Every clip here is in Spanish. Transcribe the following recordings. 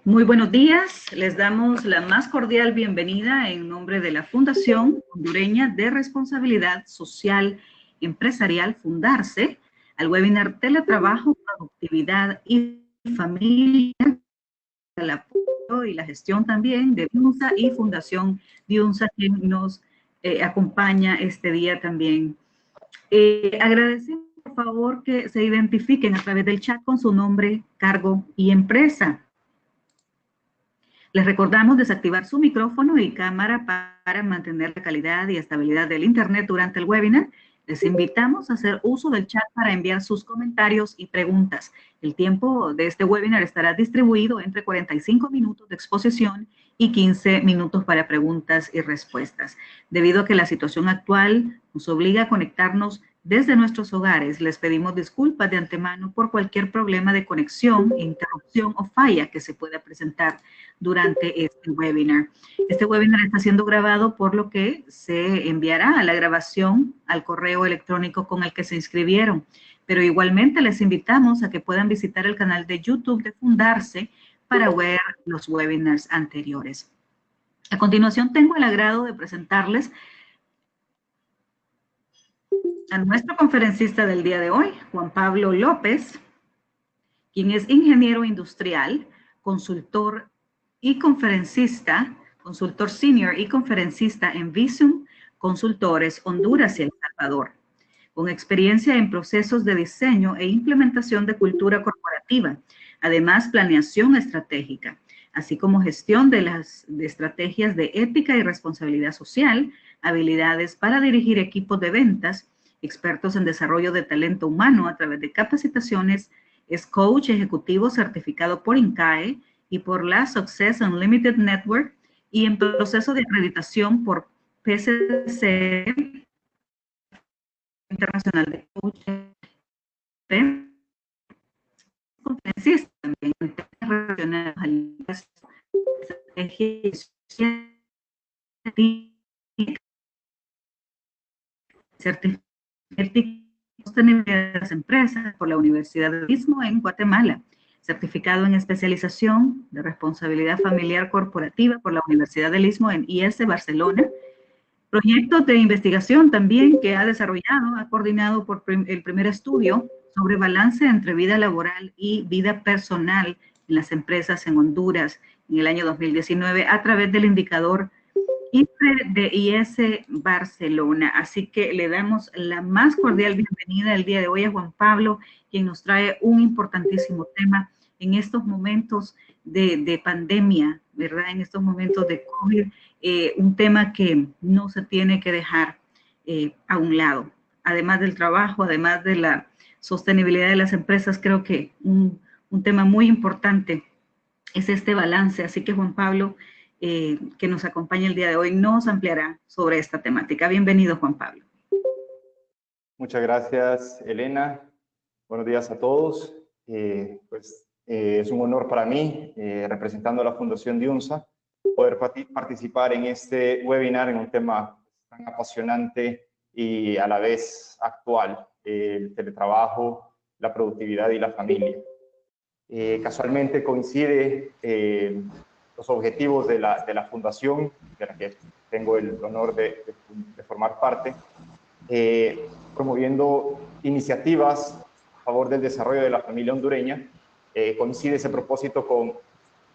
Muy buenos días, les damos la más cordial bienvenida en nombre de la Fundación Hondureña de Responsabilidad Social Empresarial, Fundarse, al webinar Teletrabajo, Productividad y Familia, el apoyo y la gestión también de Diunsa y Fundación Diunsa, quien nos acompaña este día también. Agradecemos por favor que se identifiquen a través del chat con su nombre, cargo y empresa. Les recordamos desactivar su micrófono y cámara para mantener la calidad y estabilidad del Internet durante el webinar. Les invitamos a hacer uso del chat para enviar sus comentarios y preguntas. El tiempo de este webinar estará distribuido entre 45 minutos de exposición y 15 minutos para preguntas y respuestas. Debido a que la situación actual nos obliga a conectarnos desde nuestros hogares, les pedimos disculpas de antemano por cualquier problema de conexión, interrupción o falla que se pueda presentar durante este webinar. Este webinar está siendo grabado, por lo que se enviará a la grabación al correo electrónico con el que se inscribieron. Pero igualmente les invitamos a que puedan visitar el canal de YouTube de Fundarse para ver los webinars anteriores. A continuación, tengo el agrado de presentarles a nuestro conferencista del día de hoy, Juan Pablo López, quien es ingeniero industrial, consultor y conferencista, consultor senior y conferencista en Visum Consultores Honduras y El Salvador, con experiencia en procesos de diseño e implementación de cultura corporativa, además planeación estratégica, así como gestión de estrategias de ética y responsabilidad social, habilidades para dirigir equipos de ventas, expertos en desarrollo de talento humano a través de capacitaciones. Es coach ejecutivo certificado por INCAE y por la Success Unlimited Network y en proceso de acreditación por PCC Internacional de Coaching. Conferencista también en temas relacionados a la estrategia y sostenibilidad de las empresas por la Universidad del Istmo en Guatemala, certificado en especialización de responsabilidad familiar corporativa por la Universidad del Istmo en IS Barcelona, proyectos de investigación también que ha desarrollado, ha coordinado por el primer estudio sobre balance entre vida laboral y vida personal en las empresas en Honduras en el año 2019 a través del indicador de IS Barcelona. Así que le damos la más cordial bienvenida el día de hoy a Juan Pablo, quien nos trae un importantísimo tema en estos momentos de pandemia, ¿verdad? En estos momentos de COVID, un tema que no se tiene que dejar a un lado. Además del trabajo, además de la sostenibilidad de las empresas, creo que un tema muy importante es este balance. Así que Juan Pablo, que nos acompaña el día de hoy, nos ampliará sobre esta temática. Bienvenido, Juan Pablo. Muchas gracias, Elena. Buenos días a todos. Es un honor para mí, representando a la Fundación Diunsa, poder participar en este webinar en un tema tan apasionante y a la vez actual, el teletrabajo, la productividad y la familia. Casualmente coincide los objetivos de la Fundación, de la que tengo el honor de formar parte, promoviendo iniciativas a favor del desarrollo de la familia hondureña. Coincide ese propósito con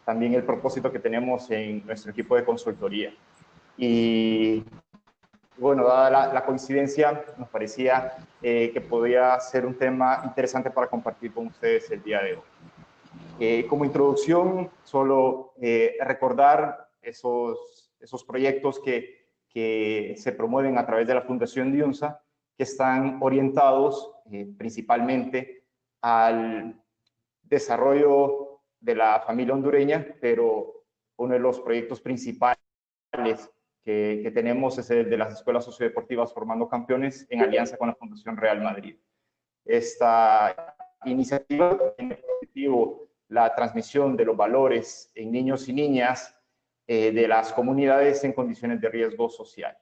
también el propósito que tenemos en nuestro equipo de consultoría. Y bueno, dada la coincidencia, nos parecía que podía ser un tema interesante para compartir con ustedes el día de hoy. Como introducción, solo recordar esos proyectos que se promueven a través de la Fundación Diunsa, que están orientados principalmente al desarrollo de la familia hondureña, pero uno de los proyectos principales que tenemos es el de las escuelas sociodeportivas Formando Campeones en alianza con la Fundación Real Madrid. Esta iniciativa tiene como objetivo la transmisión de los valores en niños y niñas de las comunidades en condiciones de riesgo social.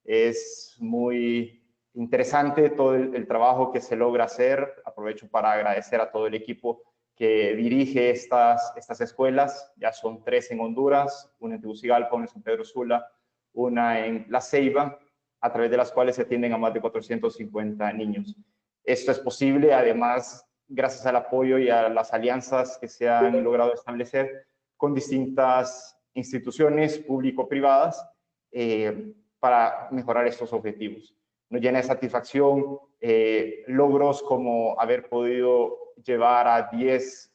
Es muy interesante todo el trabajo que se logra hacer. Aprovecho para agradecer a todo el equipo que dirige estas escuelas. Ya son 3 en Honduras, una en Tegucigalpa, una en San Pedro Sula, una en La Ceiba, a través de las cuales se atienden a más de 450 niños. Esto es posible, además, gracias al apoyo y a las alianzas que se han logrado establecer con distintas instituciones público-privadas para mejorar estos objetivos. Nos llena de satisfacción logros como haber podido llevar a 10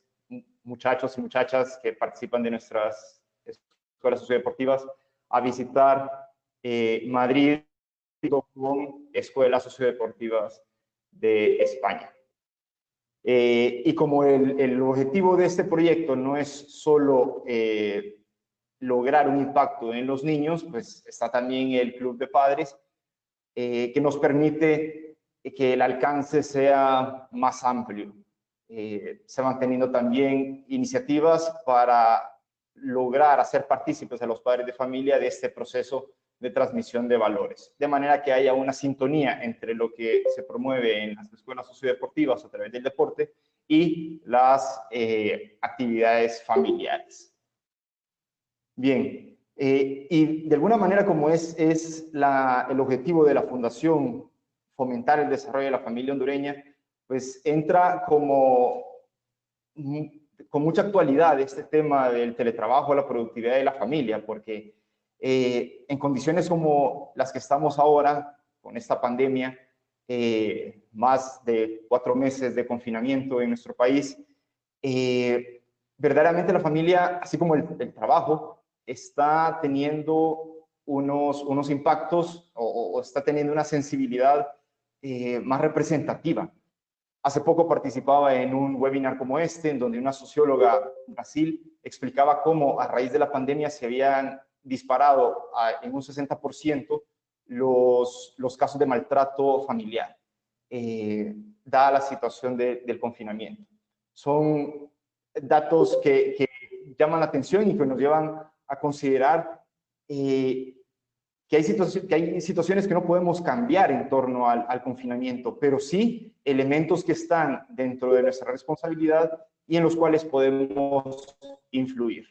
muchachos y muchachas que participan de nuestras escuelas sociodeportivas a visitar Madrid con escuelas sociodeportivas de España. Y como el objetivo de este proyecto no es solo lograr un impacto en los niños, pues está también el Club de Padres, que nos permite que el alcance sea más amplio. Se van teniendo también iniciativas para lograr hacer partícipes a los padres de familia de este proceso de transmisión de valores, de manera que haya una sintonía entre lo que se promueve en las escuelas sociodeportivas a través del deporte y las actividades familiares. Bien, y de alguna manera, como es el objetivo de la Fundación, fomentar el desarrollo de la familia hondureña, pues entra con mucha actualidad este tema del teletrabajo, la productividad de la familia, porque en condiciones como las que estamos ahora, con esta pandemia, más de 4 meses de confinamiento en nuestro país, verdaderamente la familia, así como el trabajo, está teniendo unos impactos o está teniendo una sensibilidad más representativa. Hace poco participaba en un webinar como este, en donde una socióloga en Brasil explicaba cómo a raíz de la pandemia se habían disparado en un 60% los casos de maltrato familiar, dada la situación del confinamiento. Son datos que llaman la atención y que nos llevan a considerar que hay situaciones que no podemos cambiar en torno al confinamiento, pero sí elementos que están dentro de nuestra responsabilidad y en los cuales podemos influir.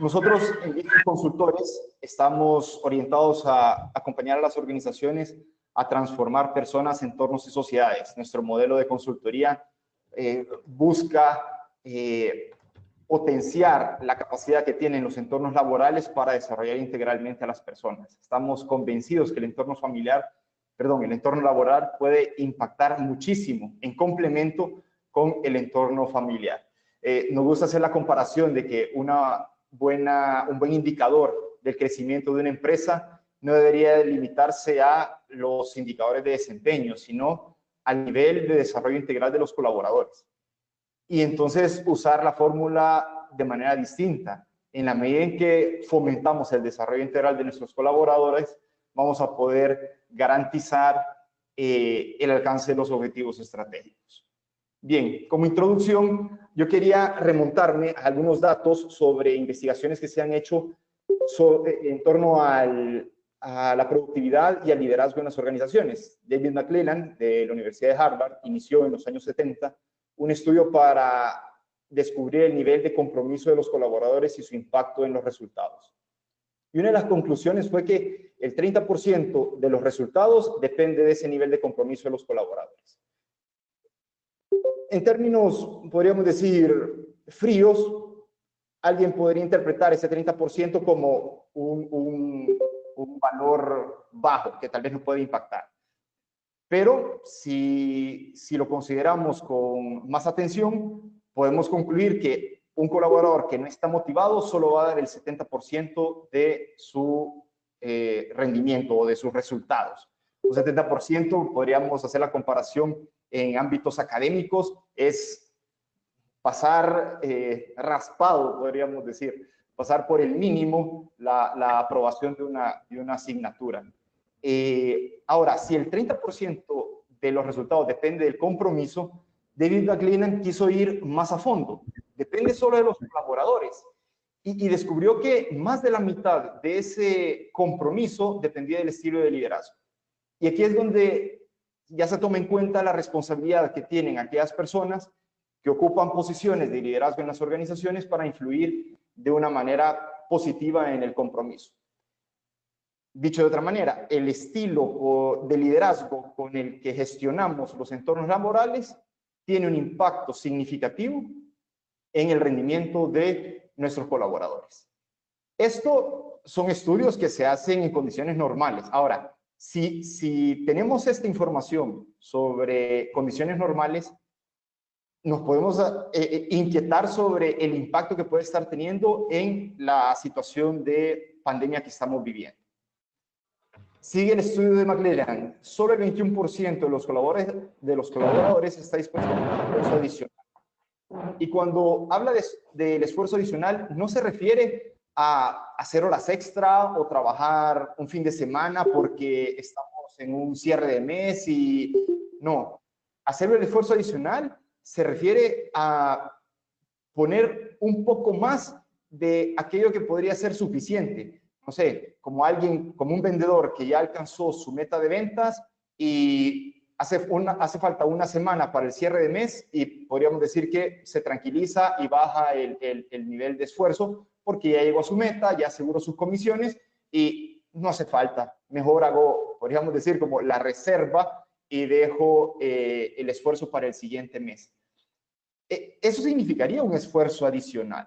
Nosotros en Victory Consultores estamos orientados a acompañar a las organizaciones a transformar personas, entornos y sociedades. Nuestro modelo de consultoría busca potenciar la capacidad que tienen los entornos laborales para desarrollar integralmente a las personas. Estamos convencidos que el entorno laboral puede impactar muchísimo en complemento con el entorno familiar. Nos gusta hacer la comparación de que un buen indicador del crecimiento de una empresa no debería limitarse a los indicadores de desempeño, sino al nivel de desarrollo integral de los colaboradores. Y entonces usar la fórmula de manera distinta. En la medida en que fomentamos el desarrollo integral de nuestros colaboradores, vamos a poder garantizar el alcance de los objetivos estratégicos. Bien, como introducción, yo quería remontarme a algunos datos sobre investigaciones que se han hecho en torno a la productividad y al liderazgo en las organizaciones. David McClelland, de la Universidad de Harvard, inició en los años 70 un estudio para descubrir el nivel de compromiso de los colaboradores y su impacto en los resultados. Y una de las conclusiones fue que el 30% de los resultados depende de ese nivel de compromiso de los colaboradores. En términos, podríamos decir, fríos, alguien podría interpretar ese 30% como un valor bajo, que tal vez no puede impactar. Pero si lo consideramos con más atención, podemos concluir que un colaborador que no está motivado solo va a dar el 70% de su rendimiento o de sus resultados. Un 70%, podríamos hacer la comparación en ámbitos académicos, es pasar raspado, podríamos decir, pasar por el mínimo la aprobación de una asignatura. Ahora, si el 30% de los resultados depende del compromiso, David McClelland quiso ir más a fondo. Depende solo de los colaboradores. Y descubrió que más de la mitad de ese compromiso dependía del estilo de liderazgo. Y aquí es donde ya se toma en cuenta la responsabilidad que tienen aquellas personas que ocupan posiciones de liderazgo en las organizaciones para influir de una manera positiva en el compromiso. Dicho de otra manera, el estilo de liderazgo con el que gestionamos los entornos laborales tiene un impacto significativo en el rendimiento de nuestros colaboradores. Esto son estudios que se hacen en condiciones normales. Ahora, si tenemos esta información sobre condiciones normales, nos podemos inquietar sobre el impacto que puede estar teniendo en la situación de pandemia que estamos viviendo. Sigue el estudio de McLellan. Solo el 21% de los colaboradores está dispuesto a un esfuerzo adicional. Y cuando habla del esfuerzo adicional, no se refiere a hacer horas extra o trabajar un fin de semana porque estamos en un cierre de mes y no. Hacer el esfuerzo adicional se refiere a poner un poco más de aquello que podría ser suficiente. No sé, como un vendedor que ya alcanzó su meta de ventas y hace falta una semana para el cierre de mes y podríamos decir que se tranquiliza y baja el nivel de esfuerzo porque ya llegó a su meta, ya aseguró sus comisiones y no hace falta. Mejor hago, podríamos decir, como la reserva y dejo el esfuerzo para el siguiente mes. Eso significaría un esfuerzo adicional.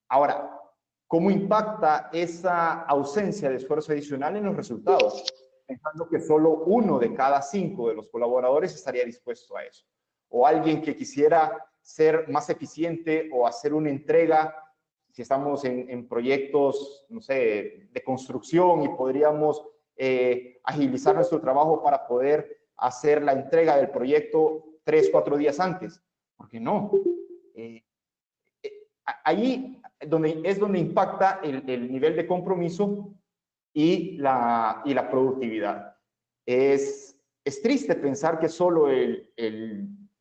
Ahora, ¿cómo impacta esa ausencia de esfuerzo adicional en los resultados? Pensando que solo 1 de cada 5 de los colaboradores estaría dispuesto a eso. O alguien que quisiera ser más eficiente o hacer una entrega, si estamos en proyectos, no sé, de construcción y podríamos agilizar nuestro trabajo para poder hacer la entrega del proyecto 3 o 4 días antes. ¿Por qué no? Ahí es donde impacta el nivel de compromiso y la productividad. Es triste pensar que solo el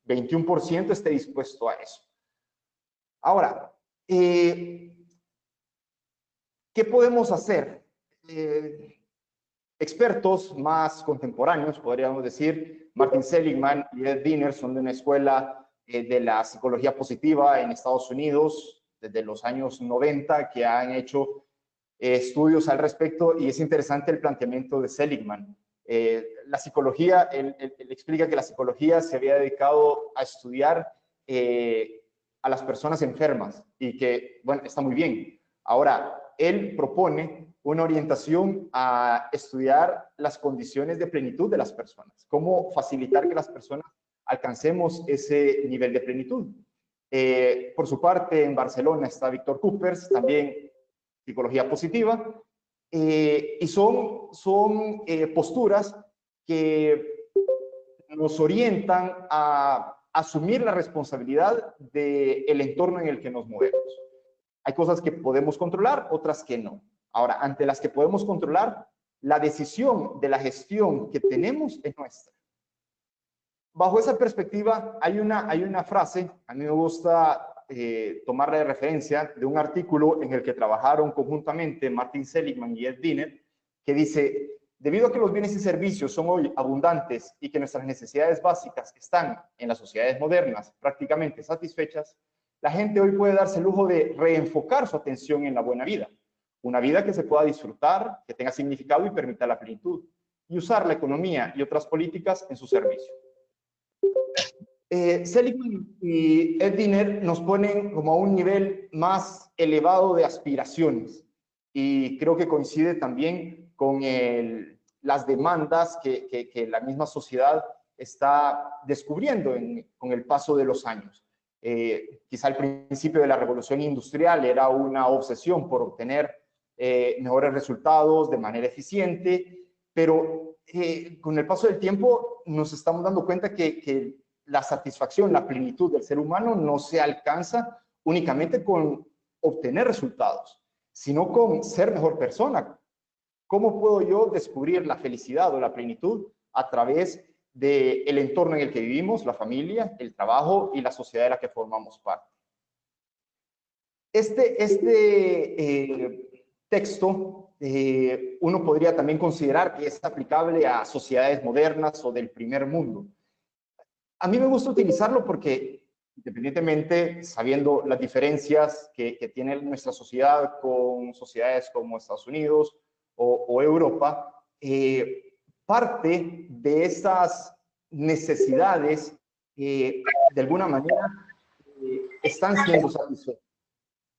21% esté dispuesto a eso. Ahora, ¿qué podemos hacer? Expertos más contemporáneos, podríamos decir, Martin Seligman y Ed Diener, son de una escuela de la psicología positiva en Estados Unidos desde los años 90, que han hecho estudios al respecto, y es interesante el planteamiento de Seligman. La psicología, él explica que la psicología se había dedicado a estudiar a las personas enfermas y que, bueno, está muy bien. Ahora, él propone una orientación a estudiar las condiciones de plenitud de las personas, cómo facilitar que las personas alcancemos ese nivel de plenitud. Por su parte, en Barcelona está Víctor Coopers, también psicología positiva, y son posturas que nos orientan a asumir la responsabilidad del entorno en el que nos movemos. Hay cosas que podemos controlar, otras que no. Ahora, ante las que podemos controlar, la decisión de la gestión que tenemos es nuestra. Bajo esa perspectiva, hay una frase, a mí me gusta tomarla de referencia, de un artículo en el que trabajaron conjuntamente Martin Seligman y Ed Diener, que dice: debido a que los bienes y servicios son hoy abundantes y que nuestras necesidades básicas están en las sociedades modernas prácticamente satisfechas, la gente hoy puede darse el lujo de reenfocar su atención en la buena vida. Una vida que se pueda disfrutar, que tenga significado y permita la plenitud, y usar la economía y otras políticas en su servicio. Seligman y Ed Diener nos ponen como a un nivel más elevado de aspiraciones, y creo que coincide también con las demandas que la misma sociedad está descubriendo con el paso de los años. Quizá al principio de la revolución industrial era una obsesión por obtener mejores resultados de manera eficiente, pero con el paso del tiempo nos estamos dando cuenta que la satisfacción, la plenitud del ser humano no se alcanza únicamente con obtener resultados, sino con ser mejor persona. ¿Cómo puedo yo descubrir la felicidad o la plenitud? A través del entorno en el que vivimos, la familia, el trabajo y la sociedad de la que formamos parte. Este texto uno podría también considerar que es aplicable a sociedades modernas o del primer mundo. A mí me gusta utilizarlo porque independientemente, sabiendo las diferencias que tiene nuestra sociedad con sociedades como Estados Unidos o Europa, parte de esas necesidades, de alguna manera, están siendo satisfechas.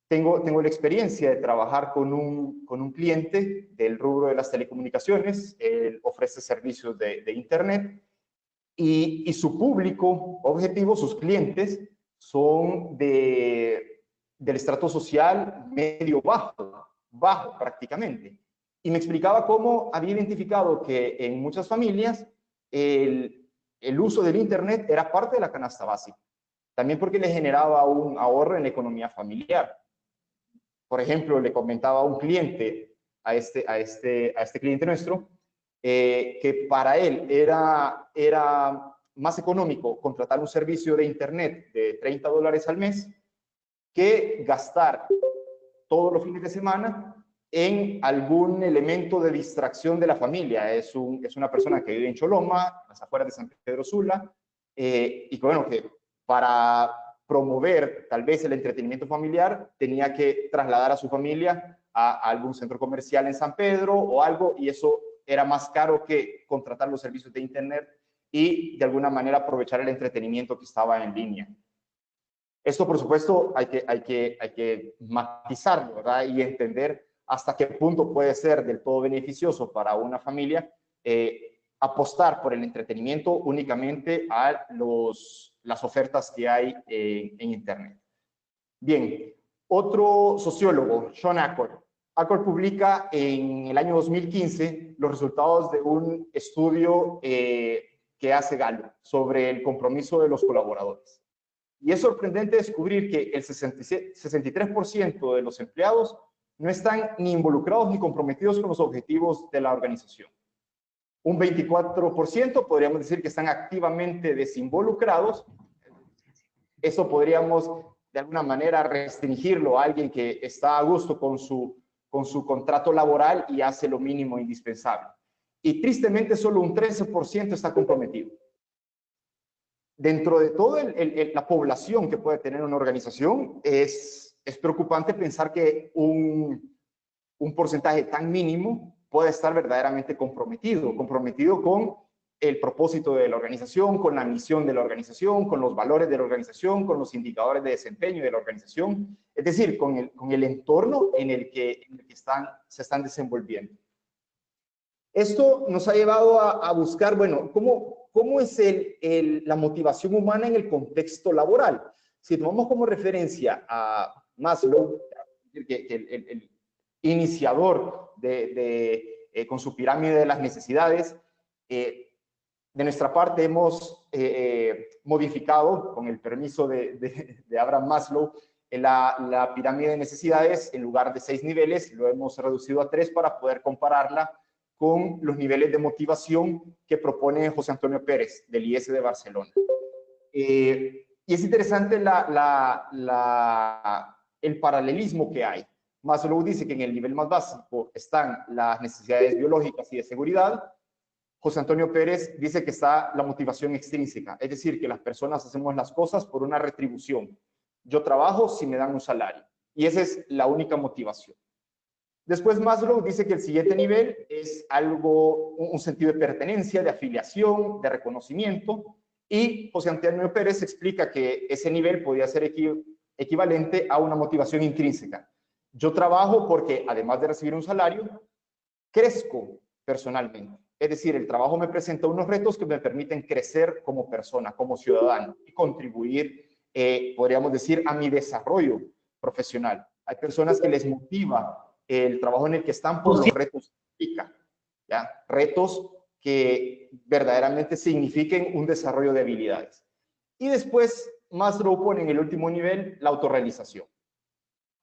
Tengo la experiencia de trabajar con un cliente del rubro de las telecomunicaciones. Él ofrece servicios de Internet y su público objetivo, sus clientes, son del estrato social medio bajo prácticamente. Y me explicaba cómo había identificado que en muchas familias el uso del Internet era parte de la canasta básica. También porque le generaba un ahorro en la economía familiar. Por ejemplo, le comentaba a un cliente, a este cliente nuestro, que para él era más económico contratar un servicio de Internet de $30 al mes que gastar todos los fines de semana en algún elemento de distracción de la familia. Es una persona que vive en Choloma, a las afueras de San Pedro Sula, y bueno, que para promover tal vez el entretenimiento familiar tenía que trasladar a su familia a algún centro comercial en San Pedro o algo, y eso era más caro que contratar los servicios de Internet y de alguna manera aprovechar el entretenimiento que estaba en línea. Esto, por supuesto, hay que matizarlo, ¿verdad? Y entender hasta qué punto puede ser del todo beneficioso para una familia apostar por el entretenimiento únicamente a las ofertas que hay en Internet. Bien, otro sociólogo, Sean Accord. Accord publica en el año 2015 los resultados de un estudio que hace Gallup sobre el compromiso de los colaboradores. Y es sorprendente descubrir que el 63% de los empleados no están ni involucrados ni comprometidos con los objetivos de la organización. Un 24% podríamos decir que están activamente desinvolucrados. Eso podríamos de alguna manera restringirlo a alguien que está a gusto con su contrato laboral y hace lo mínimo indispensable. Y tristemente solo un 13% está comprometido. Dentro de toda la población que puede tener una organización, es preocupante pensar que un porcentaje tan mínimo puede estar verdaderamente comprometido con el propósito de la organización, con la misión de la organización, con los valores de la organización, con los indicadores de desempeño de la organización, es decir, con el entorno en el que se están desenvolviendo. Esto nos ha llevado a buscar, bueno, ¿cómo es la motivación humana en el contexto laboral? Si tomamos como referencia a Maslow, el iniciador con su pirámide de las necesidades, de nuestra parte hemos modificado, con el permiso de Abraham Maslow, la pirámide de necesidades. En lugar de 6 niveles, lo hemos reducido a 3 para poder compararla con los niveles de motivación que propone José Antonio Pérez, del IES de Barcelona. Y es interesante el paralelismo que hay. Maslow dice que en el nivel más básico están las necesidades biológicas y de seguridad. José Antonio Pérez dice que está la motivación extrínseca, es decir, que las personas hacemos las cosas por una retribución. Yo trabajo si me dan un salario, y esa es la única motivación. Después Maslow dice que el siguiente nivel es un sentido de pertenencia, de afiliación, de reconocimiento, y José Antonio Pérez explica que ese nivel podría ser equivalente a una motivación intrínseca. Yo trabajo porque, además de recibir un salario, crezco personalmente. Es decir, el trabajo me presenta unos retos que me permiten crecer como persona, como ciudadano, y contribuir, podríamos decir, a mi desarrollo profesional. Hay personas que les motiva el trabajo en el que están por los retos que implica, ¿ya? Retos que verdaderamente signifiquen un desarrollo de habilidades. Y después, Maslow pone en el último nivel la autorrealización,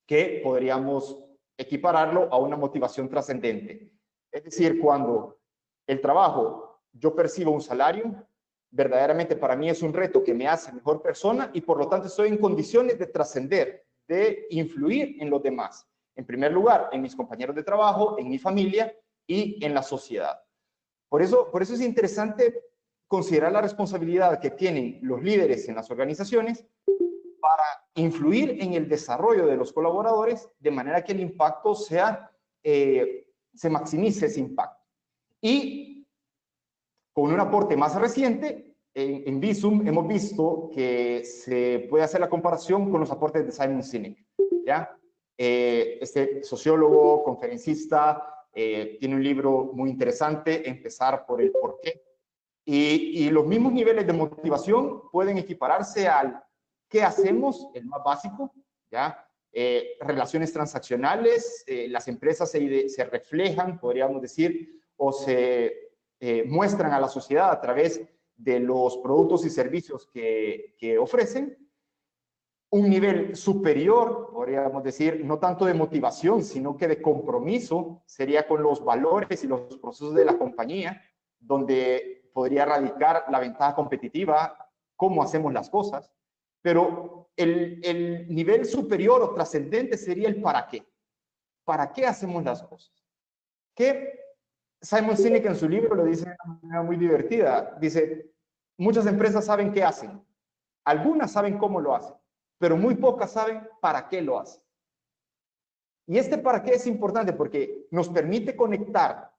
que podríamos equipararlo a una motivación trascendente. Es decir, cuando el trabajo, yo percibo un salario, verdaderamente para mí es un reto que me hace mejor persona y por lo tanto estoy en condiciones de trascender, de influir en los demás. En primer lugar, en mis compañeros de trabajo, en mi familia y en la sociedad. Por eso es interesante considerar la responsabilidad que tienen los líderes en las organizaciones para influir en el desarrollo de los colaboradores de manera que el impacto sea, se maximice ese impacto. Y con un aporte más reciente, en Visum hemos visto que se puede hacer la comparación con los aportes de Simon Sinek, ¿ya? Este sociólogo, conferencista, tiene un libro muy interesante, Empezar por el Porqué. Y los mismos niveles de motivación pueden equipararse al qué hacemos, el más básico, ¿ya? Relaciones transaccionales, las empresas se reflejan, podríamos decir, o se muestran a la sociedad a través de los productos y servicios que ofrecen. Un nivel superior, podríamos decir, no tanto de motivación, sino que de compromiso, sería con los valores y los procesos de la compañía, donde podría radicar la ventaja competitiva, cómo hacemos las cosas. Pero el nivel superior o trascendente sería el para qué. ¿Para qué hacemos las cosas? Que Simon Sinek en su libro lo dice de una manera muy divertida. Dice, muchas empresas saben qué hacen, algunas saben cómo lo hacen, pero muy pocas saben para qué lo hacen. Y este para qué es importante porque nos permite conectar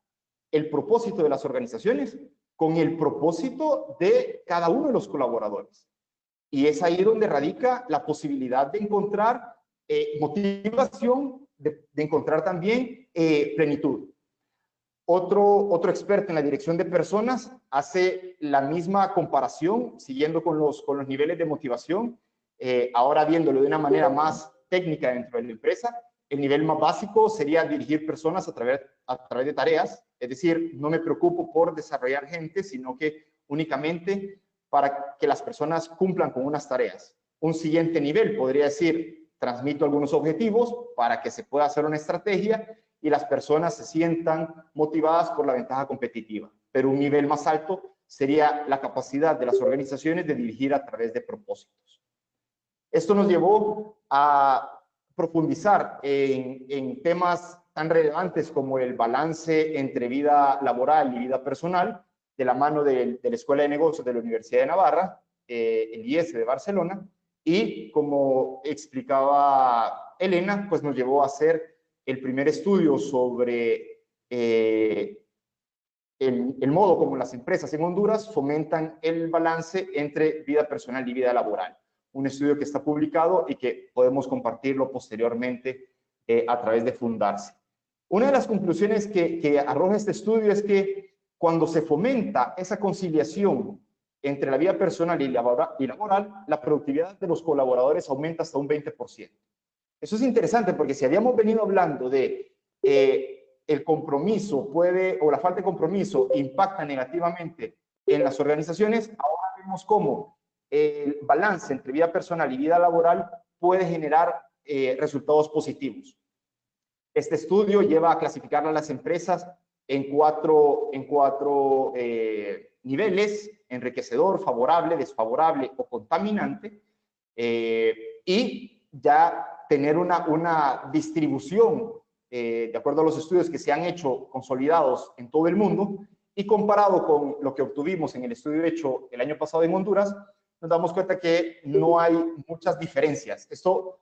el propósito de las organizaciones con el propósito de cada uno de los colaboradores. Y es ahí donde radica la posibilidad de encontrar motivación, de encontrar también plenitud. Otro experto en la dirección de personas hace la misma comparación, siguiendo con los niveles de motivación, ahora viéndolo de una manera más técnica dentro de la empresa. El nivel más básico sería dirigir personas a través de tareas, es decir, no me preocupo por desarrollar gente, sino que únicamente para que las personas cumplan con unas tareas. Un siguiente nivel podría decir, transmito algunos objetivos para que se pueda hacer una estrategia y las personas se sientan motivadas por la ventaja competitiva. Pero un nivel más alto sería la capacidad de las organizaciones de dirigir a través de propósitos. Esto nos llevó a profundizar en temas tan relevantes como el balance entre vida laboral y vida personal, de la mano de la Escuela de Negocios de la Universidad de Navarra, el IES de Barcelona, y como explicaba Elena, pues nos llevó a hacer el primer estudio sobre el modo como las empresas en Honduras fomentan el balance entre vida personal y vida laboral. Un estudio que está publicado y que podemos compartirlo posteriormente a través de Fundarse. Una de las conclusiones que arroja este estudio es que cuando se fomenta esa conciliación entre la vida personal y laboral, la productividad de los colaboradores aumenta hasta un 20%. Eso es interesante porque si habíamos venido hablando de el compromiso o la falta de compromiso impacta negativamente en las organizaciones, ahora vemos cómo el balance entre vida personal y vida laboral puede generar resultados positivos. Este estudio lleva a clasificar a las empresas en cuatro niveles: enriquecedor, favorable, desfavorable o contaminante, y ya tener una distribución de acuerdo a los estudios que se han hecho consolidados en todo el mundo, y comparado con lo que obtuvimos en el estudio hecho el año pasado en Honduras, nos damos cuenta que no hay muchas diferencias. Esto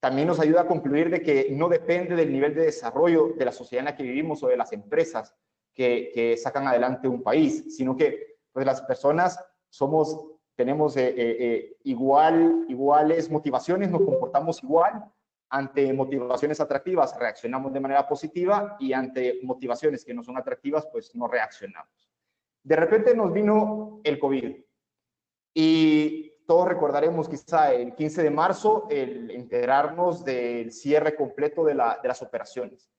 también nos ayuda a concluir de que no depende del nivel de desarrollo de la sociedad en la que vivimos o de las empresas que sacan adelante un país, sino que pues, las personas tenemos iguales motivaciones, nos comportamos igual. Ante motivaciones atractivas reaccionamos de manera positiva y ante motivaciones que no son atractivas pues no reaccionamos. De repente nos vino el COVID y todos recordaremos quizá el 15 de marzo el enterarnos del cierre completo de las operaciones.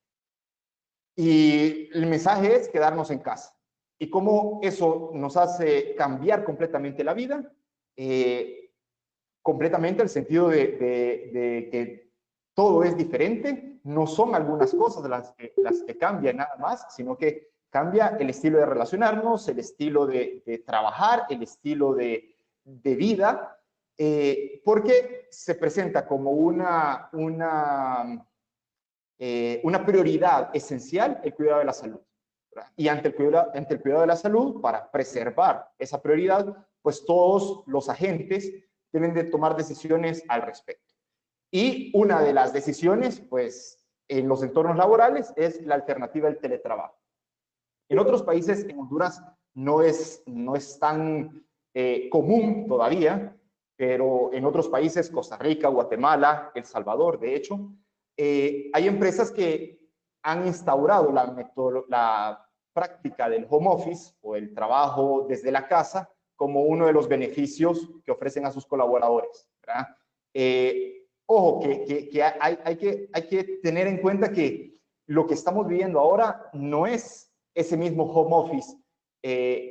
Y el mensaje es quedarnos en casa. Y cómo eso nos hace cambiar completamente la vida, completamente el sentido de que todo es diferente, no son algunas cosas las que cambian nada más, sino que cambia el estilo de relacionarnos, el estilo de trabajar, el estilo de vida, porque se presenta como una prioridad esencial el cuidado de la salud. ¿Verdad? Y ante el cuidado de la salud, para preservar esa prioridad, pues todos los agentes deben de tomar decisiones al respecto. Y una de las decisiones, pues, en los entornos laborales es la alternativa del teletrabajo. En otros países, en Honduras, no es tan común todavía, pero en otros países, Costa Rica, Guatemala, El Salvador, de hecho, hay empresas que han instaurado la práctica del home office o el trabajo desde la casa como uno de los beneficios que ofrecen a sus colaboradores, ¿verdad? Ojo, que hay que tener en cuenta que lo que estamos viviendo ahora no es ese mismo home office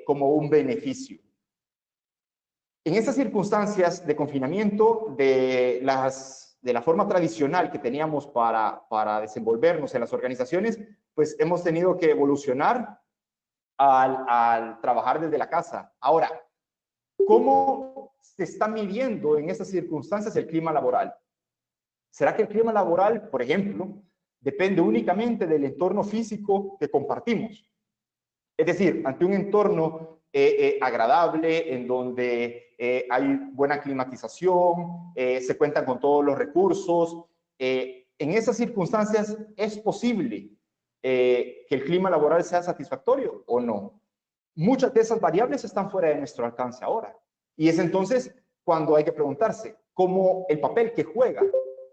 como un beneficio. En estas circunstancias de confinamiento, de la forma tradicional que teníamos para desenvolvernos en las organizaciones, pues hemos tenido que evolucionar al trabajar desde la casa. Ahora, ¿cómo se está midiendo en estas circunstancias el clima laboral? ¿Será que el clima laboral, por ejemplo, depende únicamente del entorno físico que compartimos? Es decir, ante un entorno agradable, en donde hay buena climatización, se cuentan con todos los recursos, en esas circunstancias, ¿es posible que el clima laboral sea satisfactorio o no? Muchas de esas variables están fuera de nuestro alcance ahora. Y es entonces cuando hay que preguntarse cómo el papel que juega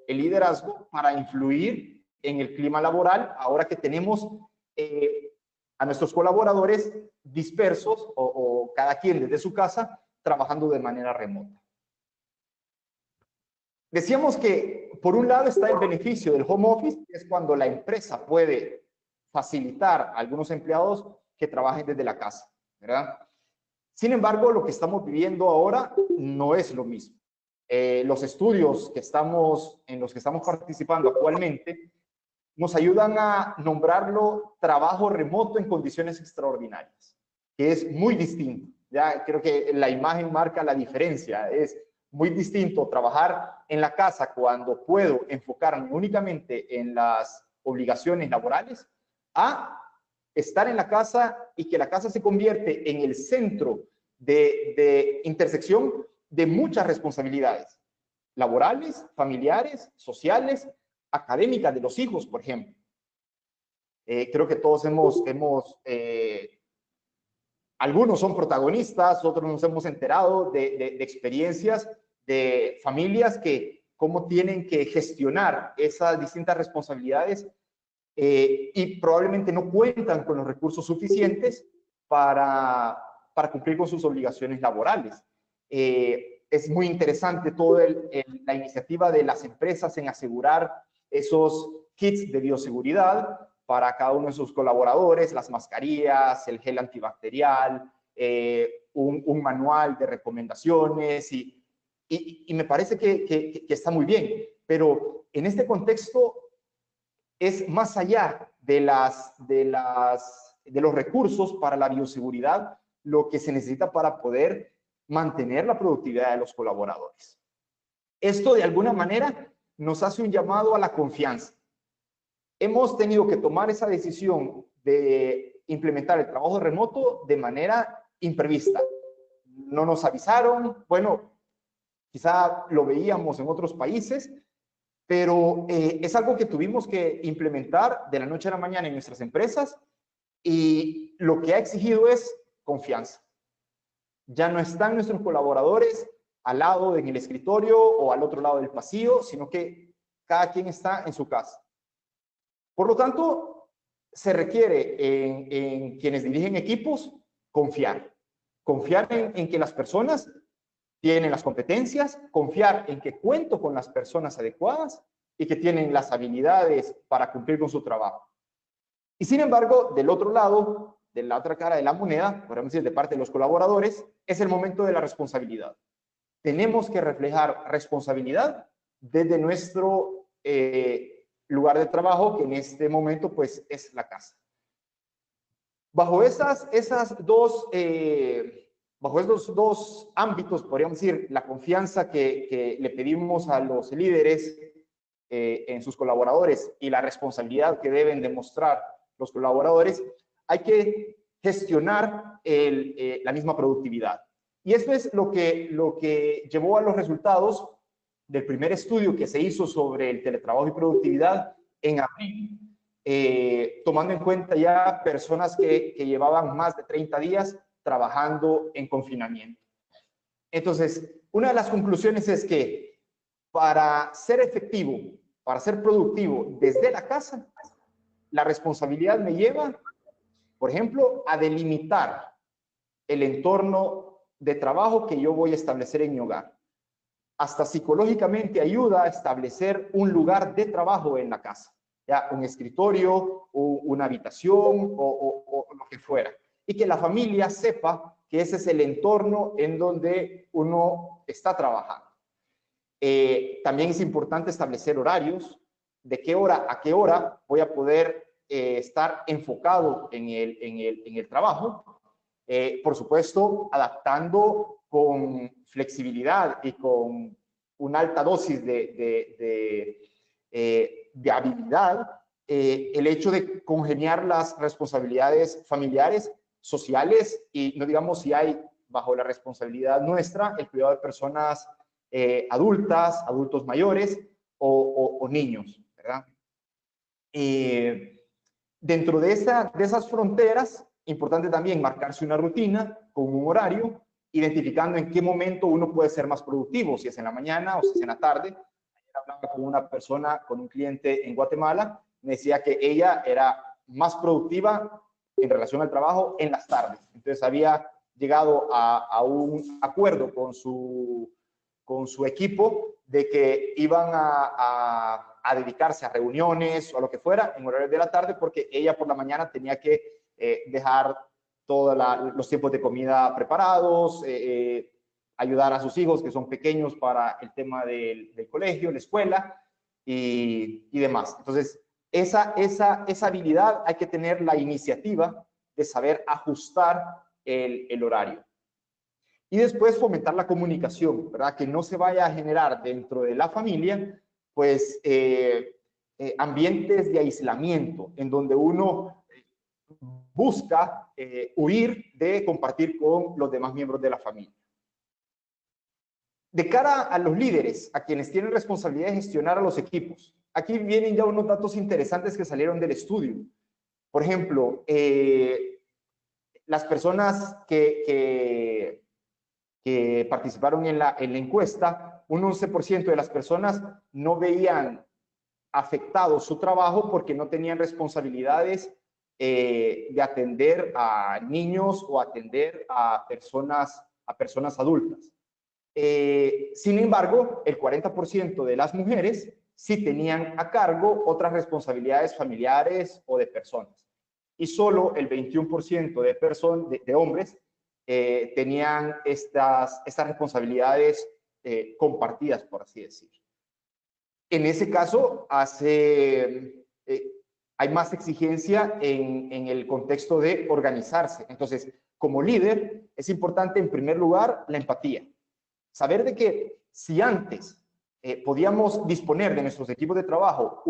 el liderazgo para influir en el clima laboral ahora que tenemos a nuestros colaboradores dispersos o cada quien desde su casa trabajando de manera remota. Decíamos que por un lado está el beneficio del home office, que es cuando la empresa puede facilitar a algunos empleados que trabajen desde la casa, ¿verdad? Sin embargo, lo que estamos viviendo ahora no es lo mismo. Los estudios en los que estamos participando actualmente nos ayudan a nombrarlo trabajo remoto en condiciones extraordinarias, que es muy distinto. Ya creo que la imagen marca la diferencia. Es muy distinto trabajar en la casa cuando puedo enfocarme únicamente en las obligaciones laborales a estar en la casa y que la casa se convierte en el centro de intersección de muchas responsabilidades laborales, familiares, sociales, académicas de los hijos, por ejemplo. Creo que todos algunos son protagonistas, otros nos hemos enterado de experiencias de familias que cómo tienen que gestionar esas distintas responsabilidades y probablemente no cuentan con los recursos suficientes para cumplir con sus obligaciones laborales. Es muy interesante toda la iniciativa de las empresas en asegurar esos kits de bioseguridad para cada uno de sus colaboradores, las mascarillas, el gel antibacterial, un manual de recomendaciones y me parece que está muy bien, pero en este contexto es más allá de los recursos para la bioseguridad lo que se necesita para poder mantener la productividad de los colaboradores. Esto de alguna manera nos hace un llamado a la confianza. Hemos tenido que tomar esa decisión de implementar el trabajo remoto de manera imprevista. No nos avisaron, bueno, quizá lo veíamos en otros países, pero es algo que tuvimos que implementar de la noche a la mañana en nuestras empresas y lo que ha exigido es confianza. Ya no están nuestros colaboradores al lado en el escritorio o al otro lado del pasillo, sino que cada quien está en su casa. Por lo tanto, se requiere en quienes dirigen equipos confiar. Confiar en que las personas tienen las competencias, confiar en que cuento con las personas adecuadas y que tienen las habilidades para cumplir con su trabajo. Y sin embargo, del otro lado, de la otra cara de la moneda, podemos decir de parte de los colaboradores, es el momento de la responsabilidad. Tenemos que reflejar responsabilidad desde nuestro lugar de trabajo, que en este momento pues es la casa. Bajo estos dos ámbitos, podríamos decir, la confianza que le pedimos a los líderes en sus colaboradores y la responsabilidad que deben demostrar los colaboradores, hay que gestionar la misma productividad. Y esto es lo que llevó a los resultados del primer estudio que se hizo sobre el teletrabajo y productividad en abril, tomando en cuenta ya personas que llevaban más de 30 días trabajando en confinamiento. Entonces, una de las conclusiones es que para ser efectivo, para ser productivo desde la casa, la responsabilidad me lleva, por ejemplo, a delimitar el entorno de trabajo que yo voy a establecer en mi hogar. Hasta psicológicamente ayuda a establecer un lugar de trabajo en la casa, ya un escritorio, o una habitación o lo que fuera. Y que la familia sepa que ese es el entorno en donde uno está trabajando. También es importante establecer horarios, de qué hora a qué hora voy a poder estar enfocado en el trabajo. Por supuesto, adaptando con flexibilidad y con una alta dosis de habilidad, el hecho de congeniar las responsabilidades familiares, sociales y no digamos si hay bajo la responsabilidad nuestra el cuidado de personas adultas, adultos mayores o niños, ¿verdad? Dentro de esas fronteras, importante también marcarse una rutina con un horario, identificando en qué momento uno puede ser más productivo, si es en la mañana o si es en la tarde. Ayer hablaba con una persona, con un cliente en Guatemala, me decía que ella era más productiva en relación al trabajo en las tardes. Entonces había llegado a un acuerdo con su equipo de que iban a dedicarse a reuniones o a lo que fuera en horarios de la tarde, porque ella por la mañana tenía que dejar todos los tiempos de comida preparados, ayudar a sus hijos que son pequeños para el tema del colegio, la escuela y demás. Entonces, esa habilidad hay que tener la iniciativa de saber ajustar el horario. Y después fomentar la comunicación, ¿verdad? Que no se vaya a generar dentro de la familia, pues, ambientes de aislamiento, en donde uno busca huir de compartir con los demás miembros de la familia. De cara a los líderes, a quienes tienen responsabilidad de gestionar a los equipos, aquí vienen ya unos datos interesantes que salieron del estudio. Por ejemplo, las personas que participaron en la encuesta, un 11% de las personas no veían afectado su trabajo porque no tenían responsabilidades de atender a niños o atender a personas adultas. Sin embargo, el 40% de las mujeres sí tenían a cargo otras responsabilidades familiares o de personas. Y solo el 21% de hombres tenían estas responsabilidades compartidas, por así decir. En ese caso, hay más exigencia en el contexto de organizarse. Entonces, como líder, es importante, en primer lugar, la empatía. Saber de que si antes podíamos disponer de nuestros equipos de trabajo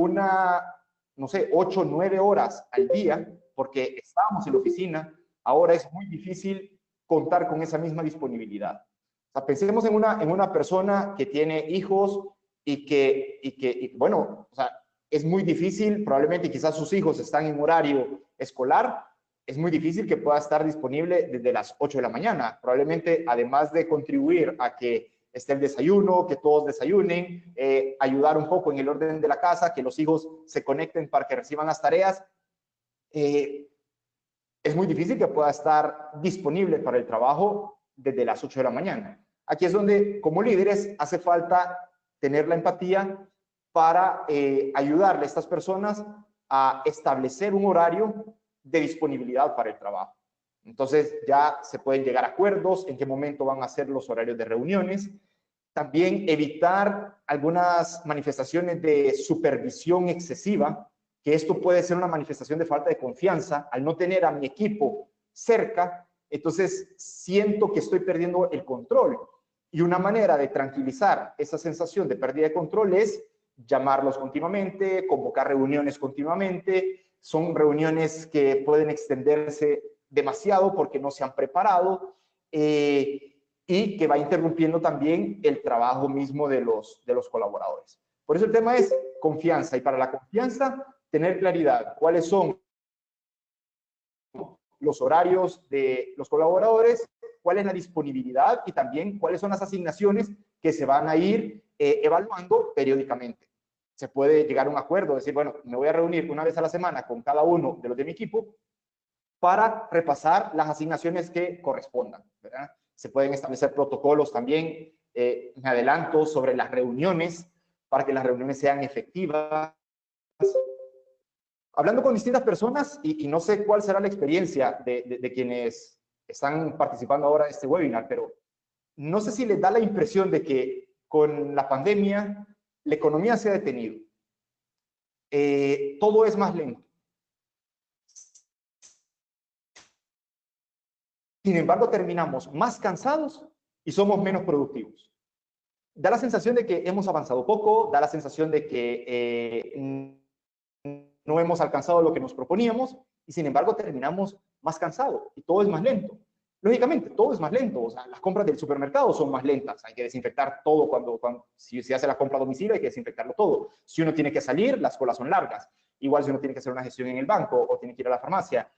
no sé, 8 o 9 horas al día, porque estábamos en la oficina, ahora es muy difícil contar con esa misma disponibilidad. O sea, pensemos en una persona que tiene hijos y bueno, o sea, es muy difícil, probablemente quizás sus hijos están en horario escolar, es muy difícil que pueda estar disponible desde las 8 de la mañana. Probablemente, además de contribuir a que esté el desayuno, que todos desayunen, ayudar un poco en el orden de la casa, que los hijos se conecten para que reciban las tareas, es muy difícil que pueda estar disponible para el trabajo desde las 8 de la mañana. Aquí es donde, como líderes, hace falta tener la empatía para ayudarle a estas personas a establecer un horario de disponibilidad para el trabajo. Entonces ya se pueden llegar a acuerdos en qué momento van a ser los horarios de reuniones. También evitar algunas manifestaciones de supervisión excesiva, que esto puede ser una manifestación de falta de confianza. Al no tener a mi equipo cerca, entonces siento que estoy perdiendo el control. Y una manera de tranquilizar esa sensación de pérdida de control es llamarlos continuamente, convocar reuniones continuamente. Son reuniones que pueden extenderse demasiado porque no se han preparado. y que va interrumpiendo también el trabajo mismo de los colaboradores. Por eso el tema es confianza, y para la confianza, tener claridad cuáles son los horarios de los colaboradores, cuál es la disponibilidad y también cuáles son las asignaciones que se van a ir evaluando periódicamente. Se puede llegar a un acuerdo, decir, bueno, me voy a reunir una vez a la semana con cada uno de los de mi equipo para repasar las asignaciones que correspondan, ¿verdad? Se pueden establecer protocolos también, me adelanto, sobre las reuniones, para que las reuniones sean efectivas. Hablando con distintas personas, y no sé cuál será la experiencia de quienes están participando ahora de este webinar, pero no sé si les da la impresión de que con la pandemia la economía se ha detenido. Todo es más lento. Sin embargo, terminamos más cansados y somos menos productivos. Da la sensación de que hemos avanzado poco, da la sensación de que no hemos alcanzado lo que nos proponíamos, y sin embargo terminamos más cansados y todo es más lento. Lógicamente, todo es más lento. O sea, las compras del supermercado son más lentas. Hay que desinfectar todo si se hace la compra a domicilio, hay que desinfectarlo todo. Si uno tiene que salir, las colas son largas. Igual si uno tiene que hacer una gestión en el banco o tiene que ir a la farmacia.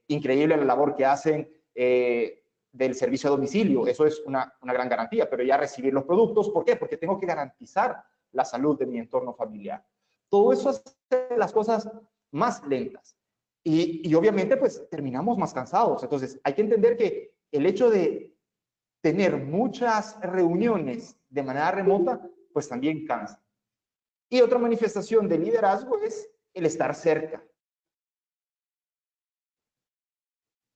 Increíble la labor que hacen del servicio a domicilio. Eso es una gran garantía, pero ya recibir los productos, ¿por qué? Porque tengo que garantizar la salud de mi entorno familiar. Todo eso hace las cosas más lentas. Y obviamente, pues, terminamos más cansados. Entonces, hay que entender que el hecho de tener muchas reuniones de manera remota, pues también cansa. Y otra manifestación de liderazgo es el estar cerca.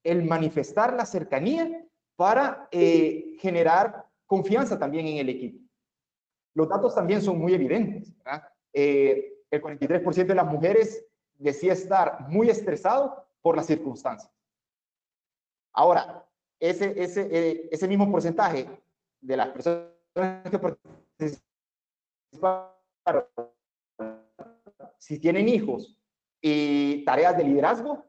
El manifestar la cercanía para generar confianza también en el equipo. Los datos también son muy evidentes, ¿verdad? El 43% de las mujeres decía estar muy estresado por las circunstancias. Ahora, ese mismo porcentaje de las personas que participaron, si tienen hijos y tareas de liderazgo,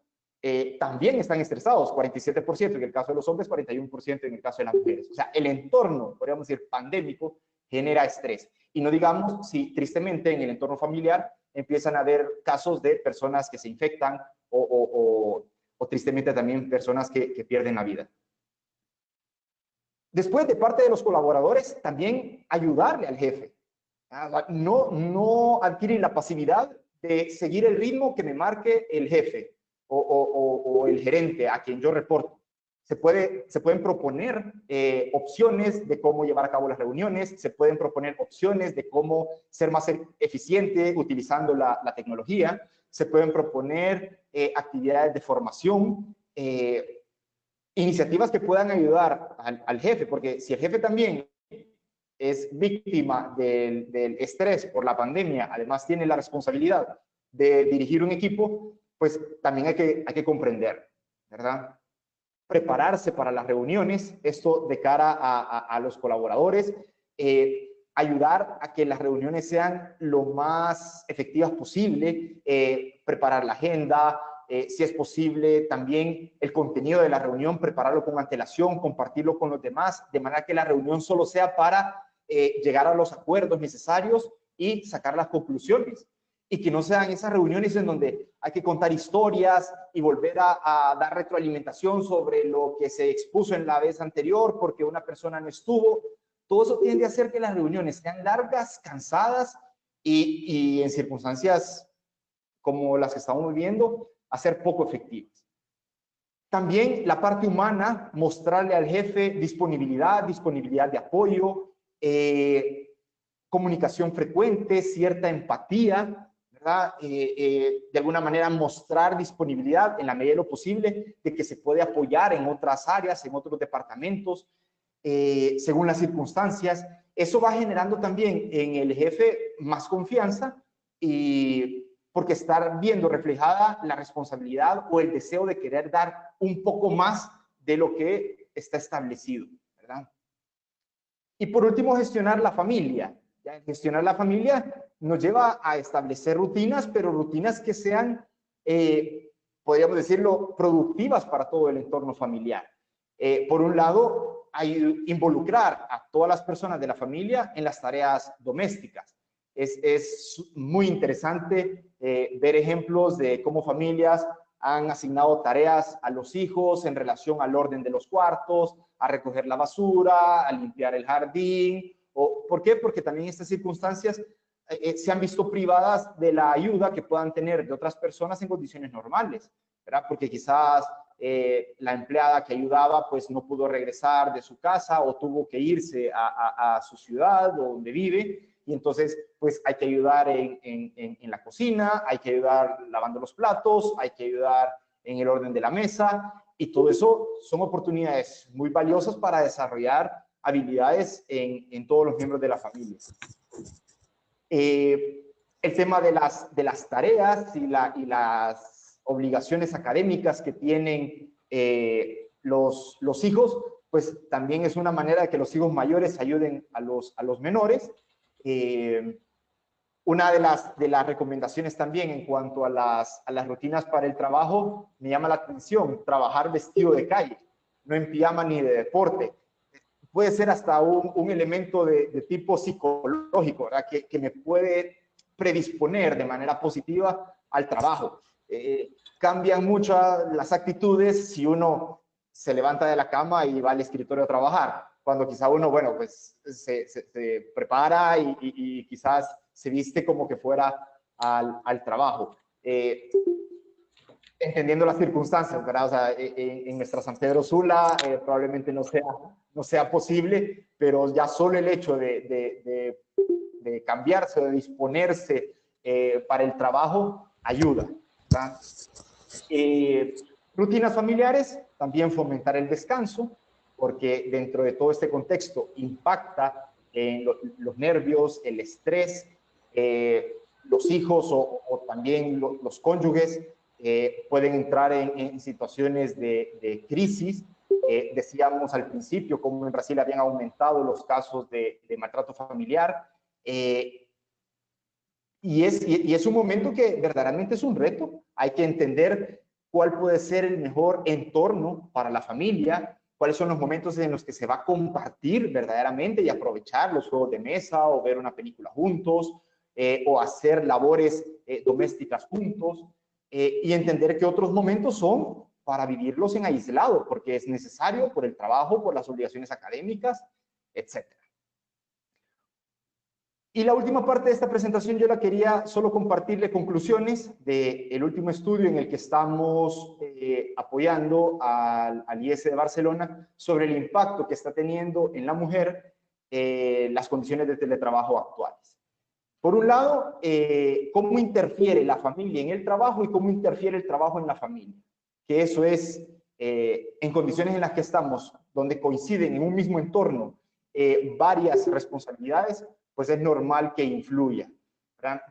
también están estresados, 47% en el caso de los hombres, 41% en el caso de las mujeres. O sea, el entorno, podríamos decir, pandémico, genera estrés. Y no digamos si tristemente en el entorno familiar empiezan a haber casos de personas que se infectan o tristemente también personas que pierden la vida. Después, de parte de los colaboradores, también ayudarle al jefe. No adquirir la pasividad de seguir el ritmo que me marque el jefe o el gerente a quien yo reporto. Se pueden proponer opciones de cómo llevar a cabo las reuniones, se pueden proponer opciones de cómo ser más eficiente utilizando la tecnología, se pueden proponer actividades de formación, iniciativas que puedan ayudar al jefe, porque si el jefe también es víctima del estrés por la pandemia, además tiene la responsabilidad de dirigir un equipo, pues también hay que comprender, ¿verdad? Prepararse para las reuniones, esto de cara a los colaboradores, ayudar a que las reuniones sean lo más efectivas posible, preparar la agenda, si es posible también el contenido de la reunión, prepararlo con antelación, compartirlo con los demás, de manera que la reunión solo sea para llegar a los acuerdos necesarios y sacar las conclusiones. Y que no sean esas reuniones en donde hay que contar historias y volver a dar retroalimentación sobre lo que se expuso en la vez anterior porque una persona no estuvo. Todo eso tiende a hacer que las reuniones sean largas, cansadas y en circunstancias como las que estamos viviendo, a ser poco efectivas. También la parte humana, mostrarle al jefe disponibilidad de apoyo, comunicación frecuente, cierta empatía, ¿verdad? De alguna manera mostrar disponibilidad en la medida de lo posible de que se puede apoyar en otras áreas, en otros departamentos, según las circunstancias. Eso va generando también en el jefe más confianza y porque estar viendo reflejada la responsabilidad o el deseo de querer dar un poco más de lo que está establecido, ¿verdad? Y por último, gestionar la familia. ¿Ya? Gestionar la familia nos lleva a establecer rutinas, pero rutinas que sean, podríamos decirlo, productivas para todo el entorno familiar. Por un lado, involucrar a todas las personas de la familia en las tareas domésticas. Es muy interesante ver ejemplos de cómo familias han asignado tareas a los hijos en relación al orden de los cuartos, a recoger la basura, a limpiar el jardín. ¿Por qué? Porque también estas circunstancias se han visto privadas de la ayuda que puedan tener de otras personas en condiciones normales, ¿verdad? Porque quizás la empleada que ayudaba pues no pudo regresar de su casa o tuvo que irse a su ciudad o donde vive, y entonces pues hay que ayudar en la cocina, hay que ayudar lavando los platos, hay que ayudar en el orden de la mesa, y todo eso son oportunidades muy valiosas para desarrollar habilidades en todos los miembros de la familia. El tema de las tareas y las obligaciones académicas que tienen los hijos, pues también es una manera de que los hijos mayores ayuden a los menores. Una de las recomendaciones también en cuanto a las rutinas para el trabajo, me llama la atención, trabajar vestido de calle, no en pijama ni de deporte. Puede ser hasta un elemento de tipo psicológico, ¿verdad? Que me puede predisponer de manera positiva al trabajo. Cambian mucho las actitudes si uno se levanta de la cama y va al escritorio a trabajar, cuando quizá uno, bueno, pues se prepara y quizás se viste como que fuera al trabajo. Entendiendo las circunstancias, ¿verdad? O sea, en nuestra San Pedro Sula probablemente no sea posible, pero ya solo el hecho de cambiarse, de disponerse para el trabajo, ayuda, ¿verdad? Rutinas familiares, también fomentar el descanso, porque dentro de todo este contexto impacta en los nervios, el estrés, los hijos o también los cónyuges pueden entrar en situaciones de crisis. Decíamos al principio cómo en Brasil habían aumentado los casos de maltrato familiar, y es un momento que verdaderamente es un reto. Hay que entender cuál puede ser el mejor entorno para la familia, cuáles son los momentos en los que se va a compartir verdaderamente y aprovechar los juegos de mesa o ver una película juntos, o hacer labores domésticas juntos, y entender que otros momentos son para vivirlos en aislado, porque es necesario por el trabajo, por las obligaciones académicas, etc. Y la última parte de esta presentación yo la quería solo compartirle conclusiones del último estudio en el que estamos apoyando al IES de Barcelona sobre el impacto que está teniendo en la mujer las condiciones de teletrabajo actuales. Por un lado, cómo interfiere la familia en el trabajo y cómo interfiere el trabajo en la familia. Que eso es, en condiciones en las que estamos, donde coinciden en un mismo entorno varias responsabilidades, pues es normal que influya, ¿verdad?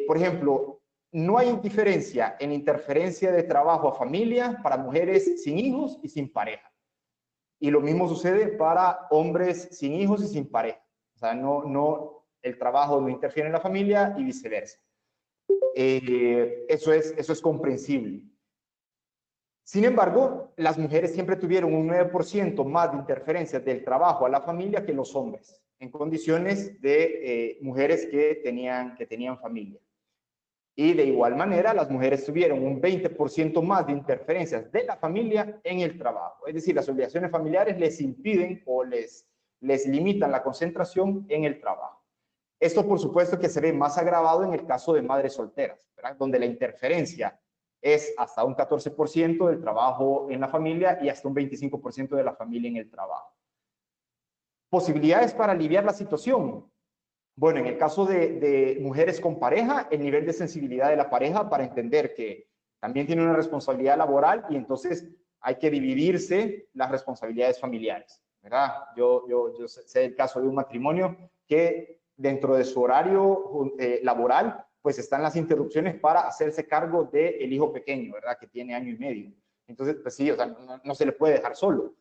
Por ejemplo, no hay diferencia en interferencia de trabajo a familia para mujeres sin hijos y sin pareja. Y lo mismo sucede para hombres sin hijos y sin pareja. O sea, el trabajo no interfiere en la familia y viceversa. Eso es comprensible. Sin embargo, las mujeres siempre tuvieron un 9% más de interferencias del trabajo a la familia que los hombres, en condiciones de mujeres que tenían familia. Y de igual manera, las mujeres tuvieron un 20% más de interferencias de la familia en el trabajo. Es decir, las obligaciones familiares les impiden o les limitan la concentración en el trabajo. Esto, por supuesto, que se ve más agravado en el caso de madres solteras, ¿verdad? Donde la interferencia es hasta un 14% del trabajo en la familia y hasta un 25% de la familia en el trabajo. Posibilidades para aliviar la situación. Bueno, en el caso de mujeres con pareja, el nivel de sensibilidad de la pareja para entender que también tiene una responsabilidad laboral y entonces hay que dividirse las responsabilidades familiares, ¿verdad? Yo sé el caso de un matrimonio que dentro de su horario laboral, pues están las interrupciones para hacerse cargo del hijo pequeño, ¿verdad? Que tiene 1 año y medio. Entonces, pues sí, o sea, no se le puede dejar solo.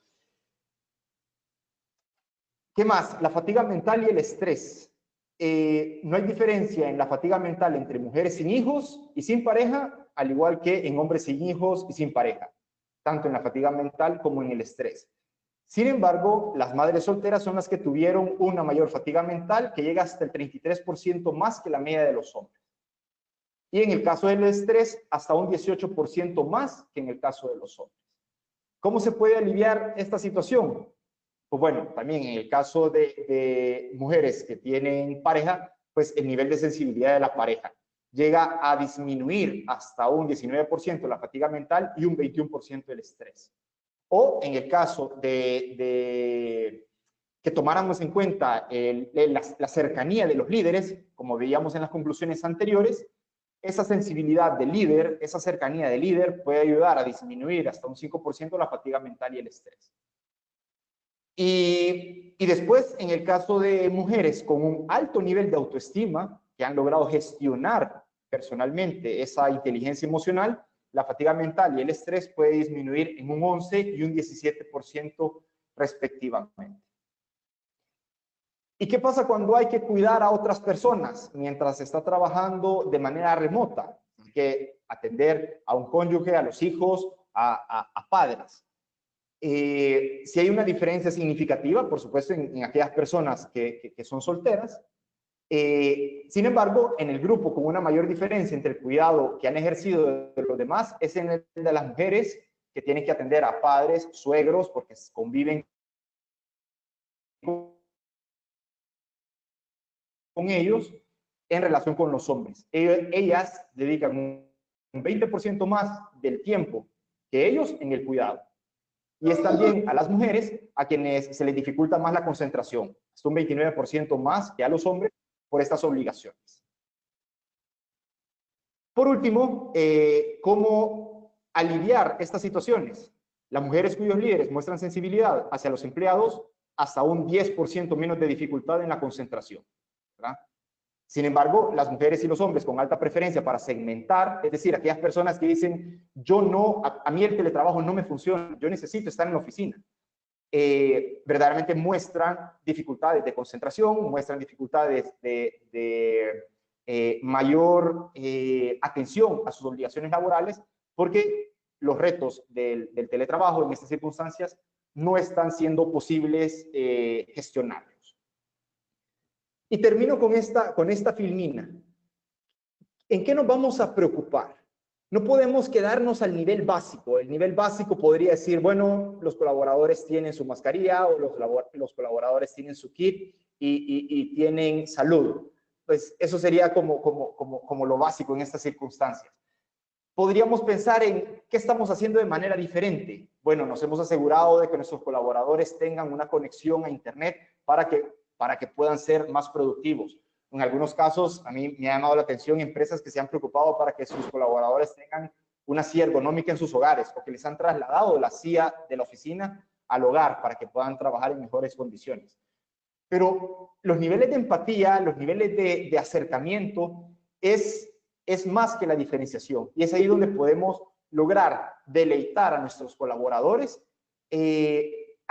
¿Qué más? La fatiga mental y el estrés. No hay diferencia en la fatiga mental entre mujeres sin hijos y sin pareja, al igual que en hombres sin hijos y sin pareja, tanto en la fatiga mental como en el estrés. Sin embargo, las madres solteras son las que tuvieron una mayor fatiga mental que llega hasta el 33% más que la media de los hombres. Y en el caso del estrés, hasta un 18% más que en el caso de los hombres. ¿Cómo se puede aliviar esta situación? Pues bueno, también en el caso de mujeres que tienen pareja, pues el nivel de sensibilidad de la pareja llega a disminuir hasta un 19% la fatiga mental y un 21% el estrés. O en el caso de que tomáramos en cuenta la cercanía de los líderes, como veíamos en las conclusiones anteriores, esa sensibilidad del líder, esa cercanía del líder puede ayudar a disminuir hasta un 5% la fatiga mental y el estrés. Y después, en el caso de mujeres con un alto nivel de autoestima, que han logrado gestionar personalmente esa inteligencia emocional, la fatiga mental y el estrés puede disminuir en un 11 y un 17% respectivamente. ¿Y qué pasa cuando hay que cuidar a otras personas mientras se está trabajando de manera remota? Hay que atender a un cónyuge, a los hijos, a padres. Si hay una diferencia significativa, por supuesto, en aquellas personas que son solteras. Sin embargo, en el grupo con una mayor diferencia entre el cuidado que han ejercido de los demás es en el de las mujeres que tienen que atender a padres, suegros, porque conviven con ellos en relación con los hombres. Ellas dedican un 20% más del tiempo que ellos en el cuidado. Y es también a las mujeres a quienes se les dificulta más la concentración, hasta un 29% más que a los hombres por estas obligaciones. Por último, ¿cómo aliviar estas situaciones? Las mujeres cuyos líderes muestran sensibilidad hacia los empleados, hasta un 10% menos de dificultad en la concentración, ¿verdad? Sin embargo, las mujeres y los hombres con alta preferencia para segmentar, es decir, aquellas personas que dicen, yo no, a mí el teletrabajo no me funciona, yo necesito estar en la oficina, verdaderamente muestran dificultades de concentración, muestran dificultades de mayor atención a sus obligaciones laborales, porque los retos del teletrabajo en estas circunstancias no están siendo posibles gestionarlos. Y termino con esta filmina. ¿En qué nos vamos a preocupar? No podemos quedarnos al nivel básico. El nivel básico podría decir, bueno, los colaboradores tienen su mascarilla o los colaboradores tienen su kit y tienen salud. Pues eso sería como lo básico en estas circunstancias. Podríamos pensar en qué estamos haciendo de manera diferente. Bueno, nos hemos asegurado de que nuestros colaboradores tengan una conexión a Internet para que puedan ser más productivos. En algunos casos, a mí me ha llamado la atención empresas que se han preocupado para que sus colaboradores tengan una silla ergonómica en sus hogares o que les han trasladado la silla de la oficina al hogar para que puedan trabajar en mejores condiciones. Pero los niveles de empatía, los niveles de acercamiento es más que la diferenciación. Y es ahí donde podemos lograr deleitar a nuestros colaboradores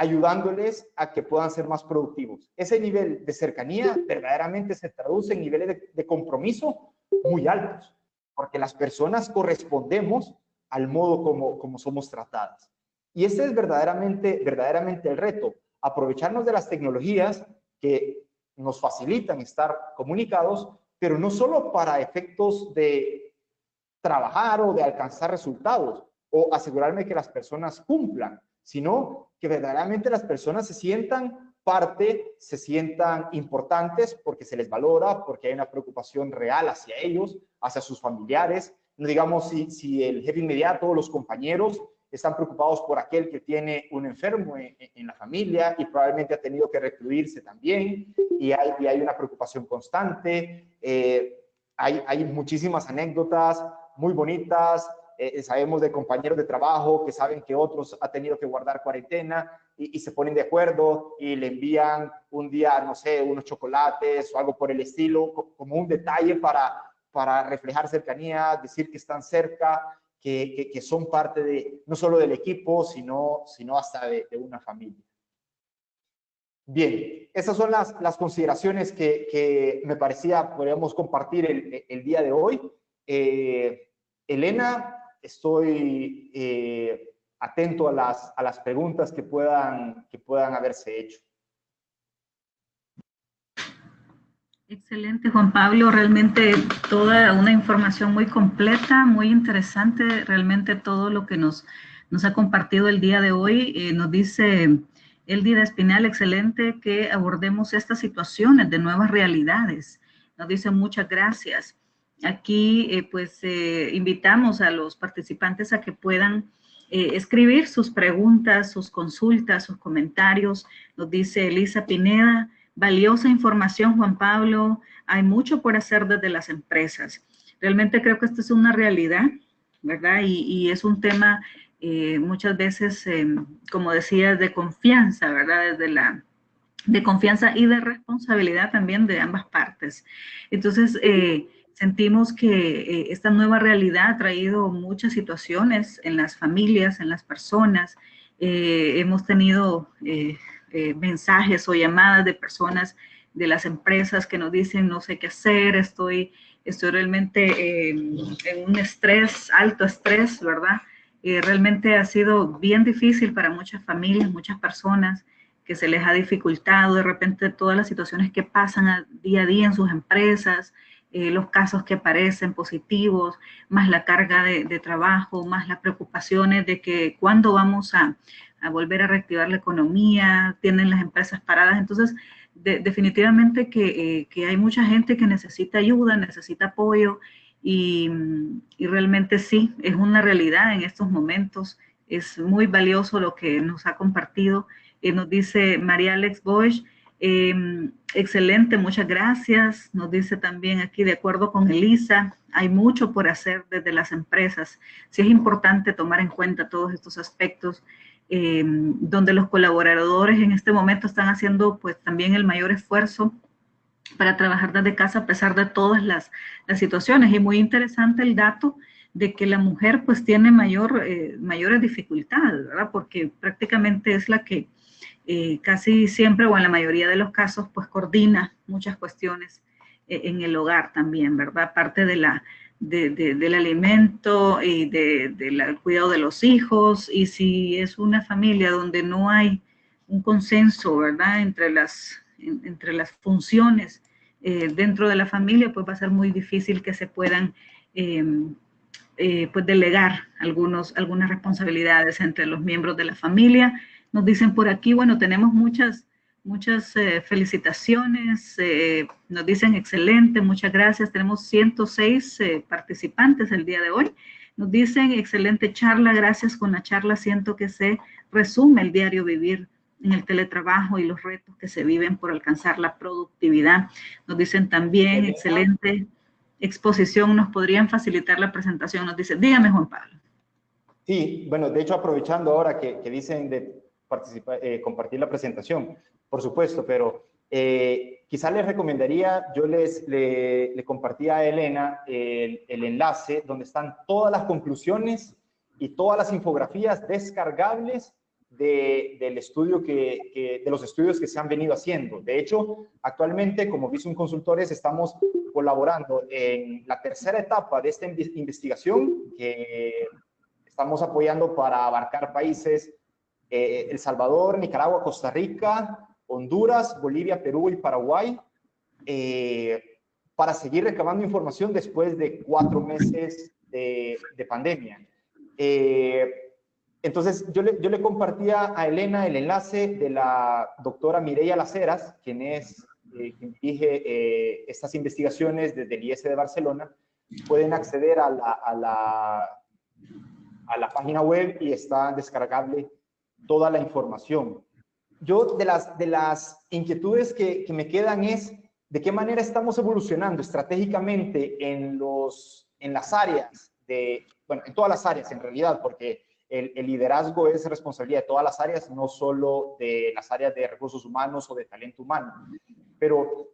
ayudándoles a que puedan ser más productivos. Ese nivel de cercanía verdaderamente se traduce en niveles de compromiso muy altos, porque las personas correspondemos al modo como somos tratadas. Y ese es verdaderamente el reto, aprovecharnos de las tecnologías que nos facilitan estar comunicados, pero no solo para efectos de trabajar o de alcanzar resultados o asegurarme que las personas cumplan, sino que verdaderamente las personas se sientan parte, se sientan importantes porque se les valora, porque hay una preocupación real hacia ellos, hacia sus familiares. No digamos si el jefe inmediato o los compañeros están preocupados por aquel que tiene un enfermo en la familia y probablemente ha tenido que recluirse también y hay una preocupación constante. Hay muchísimas anécdotas muy bonitas. Sabemos de compañeros de trabajo que saben que otros han tenido que guardar cuarentena y se ponen de acuerdo y le envían un día, no sé, unos chocolates o algo por el estilo, como un detalle para reflejar cercanía, decir que están cerca, que son parte no solo del equipo, sino hasta de una familia. Bien, esas son las consideraciones que me parecía podríamos compartir el día de hoy. Elena, estoy atento a las preguntas que puedan haberse hecho. Excelente, Juan Pablo. Realmente toda una información muy completa, muy interesante. Realmente todo lo que nos ha compartido el día de hoy. Nos dice Eldida Espinal, excelente que abordemos estas situaciones de nuevas realidades. Nos dice muchas gracias. Aquí invitamos a los participantes a que puedan escribir sus preguntas, sus consultas, sus comentarios. Nos dice Elisa Pineda. Valiosa información, Juan Pablo. Hay mucho por hacer desde las empresas. Realmente creo que esto es una realidad, ¿verdad? Y es un tema muchas veces, como decías, de confianza, ¿verdad? De confianza y de responsabilidad también de ambas partes. Entonces, sentimos que esta nueva realidad ha traído muchas situaciones en las familias, en las personas. Hemos tenido mensajes o llamadas de personas de las empresas que nos dicen no sé qué hacer, estoy realmente en un estrés, alto estrés, ¿verdad? Realmente ha sido bien difícil para muchas familias, muchas personas que se les ha dificultado de repente todas las situaciones que pasan día a día en sus empresas, los casos que aparecen positivos, más la carga de trabajo, más las preocupaciones de que cuándo vamos a volver a reactivar la economía, tienen las empresas paradas. Entonces, definitivamente que hay mucha gente que necesita ayuda, necesita apoyo y realmente sí, es una realidad en estos momentos. Es muy valioso lo que nos ha compartido. Nos dice María Alex Bosch, excelente, muchas gracias. Nos dice también aquí, de acuerdo con Elisa, hay mucho por hacer desde las empresas. Sí es importante tomar en cuenta todos estos aspectos, donde los colaboradores en este momento están haciendo pues también el mayor esfuerzo para trabajar desde casa a pesar de todas las situaciones. Y muy interesante el dato de que la mujer pues tiene mayores dificultades, ¿verdad? Porque prácticamente es la que casi siempre o en la mayoría de los casos pues coordina muchas cuestiones en el hogar también, ¿verdad? Aparte del alimento y del cuidado de los hijos, y si es una familia donde no hay un consenso, ¿verdad? Entre las funciones dentro de la familia, pues va a ser muy difícil que se puedan pues delegar algunas responsabilidades entre los miembros de la familia. Nos dicen por aquí, bueno, tenemos muchas felicitaciones, nos dicen excelente, muchas gracias. Tenemos 106 participantes el día de hoy. Nos dicen excelente charla, gracias. Con la charla siento que se resume el diario vivir en el teletrabajo y los retos que se viven por alcanzar la productividad. Nos dicen también excelente exposición, nos podrían facilitar la presentación. Nos dice, dígame, Juan Pablo. Sí, bueno, de hecho, aprovechando ahora que dicen de compartir la presentación, por supuesto, pero quizás les recomendaría, yo le compartí a Elena el enlace donde están todas las conclusiones y todas las infografías descargables del estudio de los estudios que se han venido haciendo. De hecho, actualmente, como Visum Consultores, estamos colaborando en la tercera etapa de esta investigación que estamos apoyando para abarcar países El Salvador, Nicaragua, Costa Rica, Honduras, Bolivia, Perú y Paraguay, para seguir recabando información después de 4 meses de pandemia. Entonces, yo le compartía a Elena el enlace de la doctora Mireia Laceras, quien dirige estas investigaciones desde el IES de Barcelona. Pueden acceder a la página web y está descargable toda la información. Yo, de las inquietudes que me quedan es de qué manera estamos evolucionando estratégicamente en las áreas bueno, en todas las áreas en realidad, porque el liderazgo es responsabilidad de todas las áreas, no solo de las áreas de recursos humanos o de talento humano. Pero,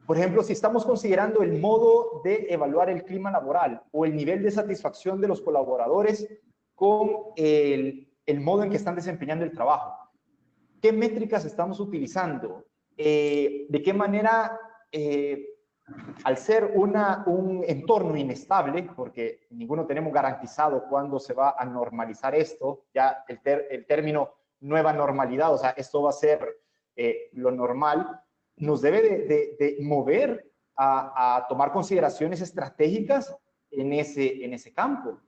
por ejemplo, si estamos considerando el modo de evaluar el clima laboral o el nivel de satisfacción de los colaboradores con el modo en que están desempeñando el trabajo, ¿qué métricas estamos utilizando? ¿De qué manera al ser un entorno inestable, porque ninguno tenemos garantizado cuándo se va a normalizar esto, ya el término nueva normalidad, o sea, esto va a ser lo normal, nos debe de mover a tomar consideraciones estratégicas en ese campo.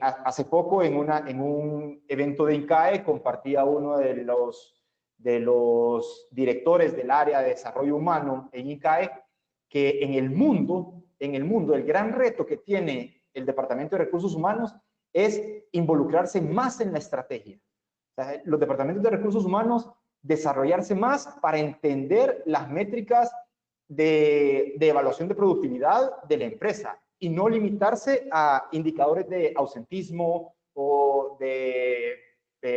Hace poco en un evento de INCAE compartía uno de los directores del área de desarrollo humano en INCAE que en el mundo, el gran reto que tiene el Departamento de Recursos Humanos es involucrarse más en la estrategia. O sea, los departamentos de recursos humanos desarrollarse más para entender las métricas de evaluación de productividad de la empresa y no limitarse a indicadores de ausentismo o de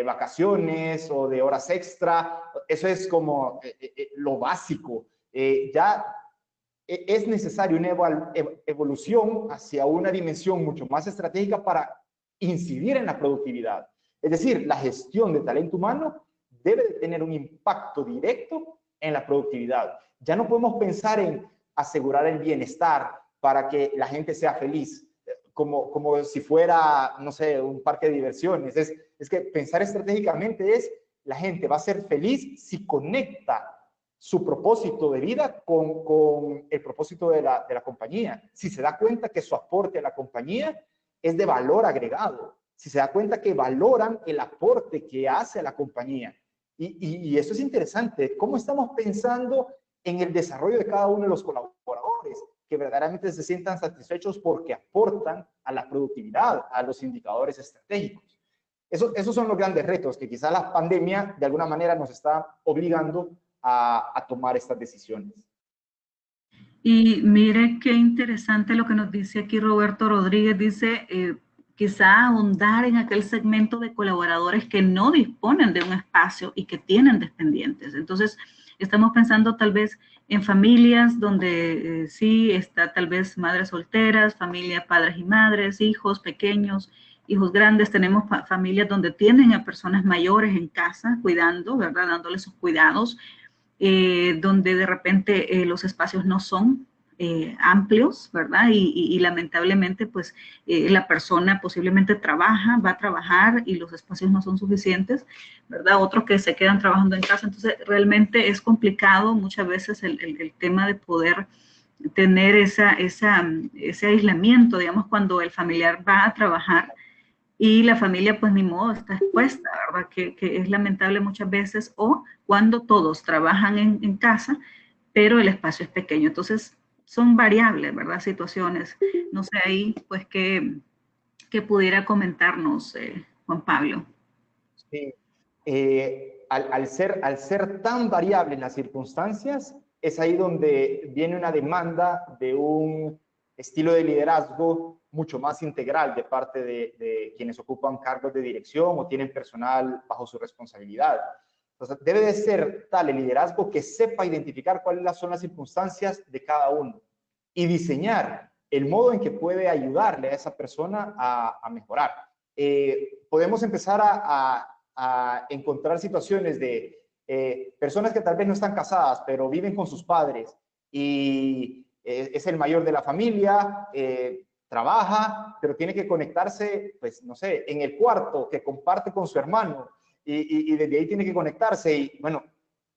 vacaciones o de horas extra. Eso es como lo básico. Ya es necesaria una evolución hacia una dimensión mucho más estratégica para incidir en la productividad. Es decir, la gestión de talento humano debe de tener un impacto directo en la productividad. Ya no podemos pensar en asegurar el bienestar para que la gente sea feliz, como si fuera, no sé, un parque de diversiones. Es que pensar estratégicamente es, la gente va a ser feliz si conecta su propósito de vida con el propósito de la compañía. Si se da cuenta que su aporte a la compañía es de valor agregado, si se da cuenta que valoran el aporte que hace a la compañía. Y eso es interesante, cómo estamos pensando en el desarrollo de cada uno de los colaboradores, que verdaderamente se sientan satisfechos porque aportan a la productividad, a los indicadores estratégicos. Esos son los grandes retos que quizá la pandemia de alguna manera nos está obligando a tomar estas decisiones. Y mire qué interesante lo que nos dice aquí Roberto Rodríguez. Dice, quizá ahondar en aquel segmento de colaboradores que no disponen de un espacio y que tienen dependientes. Entonces, estamos pensando tal vez en familias donde sí está tal vez madres solteras, familia padres y madres, hijos pequeños, hijos grandes. Tenemos familias donde tienen a personas mayores en casa cuidando, ¿verdad? Dándoles sus cuidados. Donde de repente los espacios no son amplios, ¿verdad? Y lamentablemente, pues, la persona posiblemente va a trabajar y los espacios no son suficientes, ¿verdad? Otros que se quedan trabajando en casa. Entonces, realmente es complicado muchas veces el tema de poder tener ese aislamiento, digamos, cuando el familiar va a trabajar y la familia, pues ni modo, está expuesta, ¿verdad? Que es lamentable muchas veces, o cuando todos trabajan en casa, pero el espacio es pequeño. Entonces, son variables, ¿verdad? Situaciones. No sé ahí, pues, que pudiera comentarnos, Juan Pablo. Sí. Al ser tan variables las circunstancias, es ahí donde viene una demanda de un estilo de liderazgo mucho más integral de parte de quienes ocupan cargos de dirección o tienen personal bajo su responsabilidad. Entonces, debe de ser tal el liderazgo que sepa identificar cuáles son las circunstancias de cada uno y diseñar el modo en que puede ayudarle a esa persona a mejorar. Podemos empezar a encontrar situaciones de personas que tal vez no están casadas, pero viven con sus padres y es el mayor de la familia, trabaja, pero tiene que conectarse, pues, no sé, en el cuarto que comparte con su hermano y desde ahí tiene que conectarse y, bueno,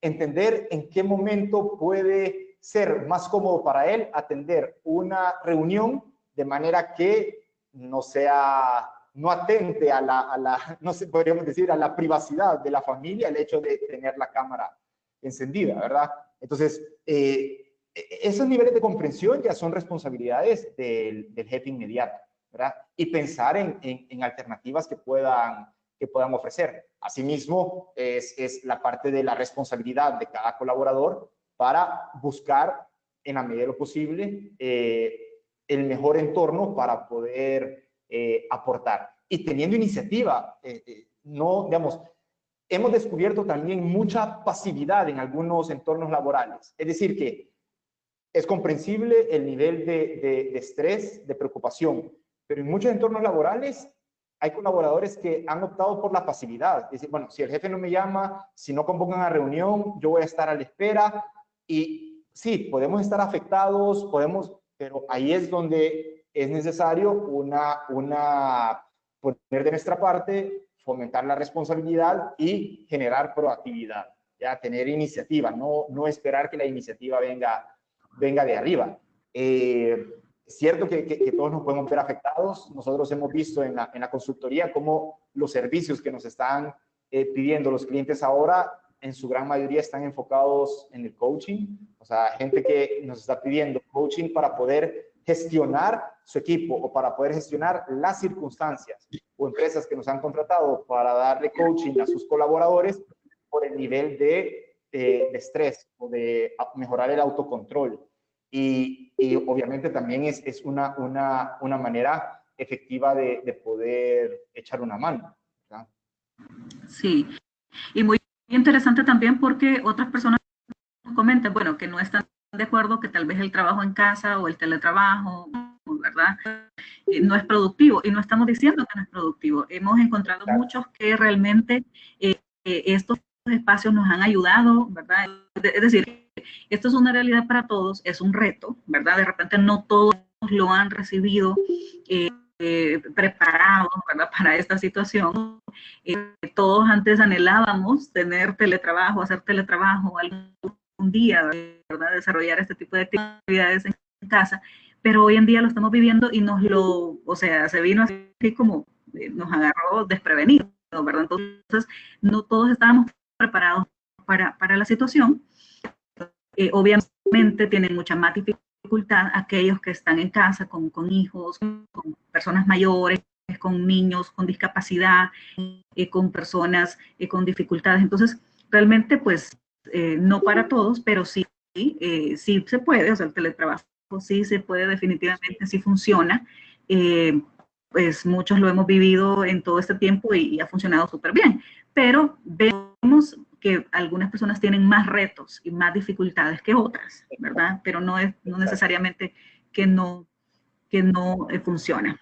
entender en qué momento puede ser más cómodo para él atender una reunión de manera que no sea, no atente no sé, podríamos decir, a la privacidad de la familia, el hecho de tener la cámara encendida, ¿verdad? Entonces, esos niveles de comprensión ya son responsabilidades del jefe inmediato, ¿verdad? Y pensar en alternativas que puedan ofrecer. Asimismo, es la parte de la responsabilidad de cada colaborador para buscar, en la medida de lo posible, el mejor entorno para poder aportar. Y teniendo iniciativa, no, digamos, hemos descubierto también mucha pasividad en algunos entornos laborales. Es decir, que es comprensible el nivel de estrés, de preocupación, pero en muchos entornos laborales hay colaboradores que han optado por la pasividad. Es decir, bueno, si el jefe no me llama, si no convocan a reunión, yo voy a estar a la espera y sí, podemos estar afectados, pero ahí es donde es necesario poner de nuestra parte, fomentar la responsabilidad y generar proactividad, ya tener iniciativa, no esperar que la iniciativa venga de arriba. Es cierto que todos nos podemos ver afectados. Nosotros hemos visto en la consultoría cómo los servicios que nos están pidiendo los clientes ahora, en su gran mayoría están enfocados en el coaching. O sea, gente que nos está pidiendo coaching para poder gestionar su equipo o para poder gestionar las circunstancias, o empresas que nos han contratado para darle coaching a sus colaboradores por el nivel de estrés o de mejorar el autocontrol. Y obviamente también es una manera efectiva de poder echar una mano, ¿verdad? Sí, y muy interesante también porque otras personas comentan, bueno, que no están de acuerdo, que tal vez el trabajo en casa o el teletrabajo, ¿verdad? No es productivo, y no estamos diciendo que no es productivo. Hemos encontrado muchos que realmente estos espacios nos han ayudado, ¿verdad? Es decir, esto es una realidad para todos, es un reto, ¿verdad? De repente no todos lo han recibido preparados, ¿verdad? Para esta situación. Todos antes anhelábamos tener teletrabajo, hacer teletrabajo algún día, ¿verdad? Desarrollar este tipo de actividades en casa, pero hoy en día lo estamos viviendo y o sea, se vino así como nos agarró desprevenidos, ¿verdad? Entonces, no todos estábamos preparados para la situación. Obviamente tienen mucha más dificultad aquellos que están en casa con hijos, con personas mayores, con niños con discapacidad, con personas con dificultades. Entonces, realmente, pues, no para todos, pero sí, sí se puede, o sea, el teletrabajo sí se puede, definitivamente sí funciona. Pues muchos lo hemos vivido en todo este tiempo y ha funcionado súper bien, pero vemos que algunas personas tienen más retos y más dificultades que otras, ¿verdad? Pero no necesariamente que no funciona.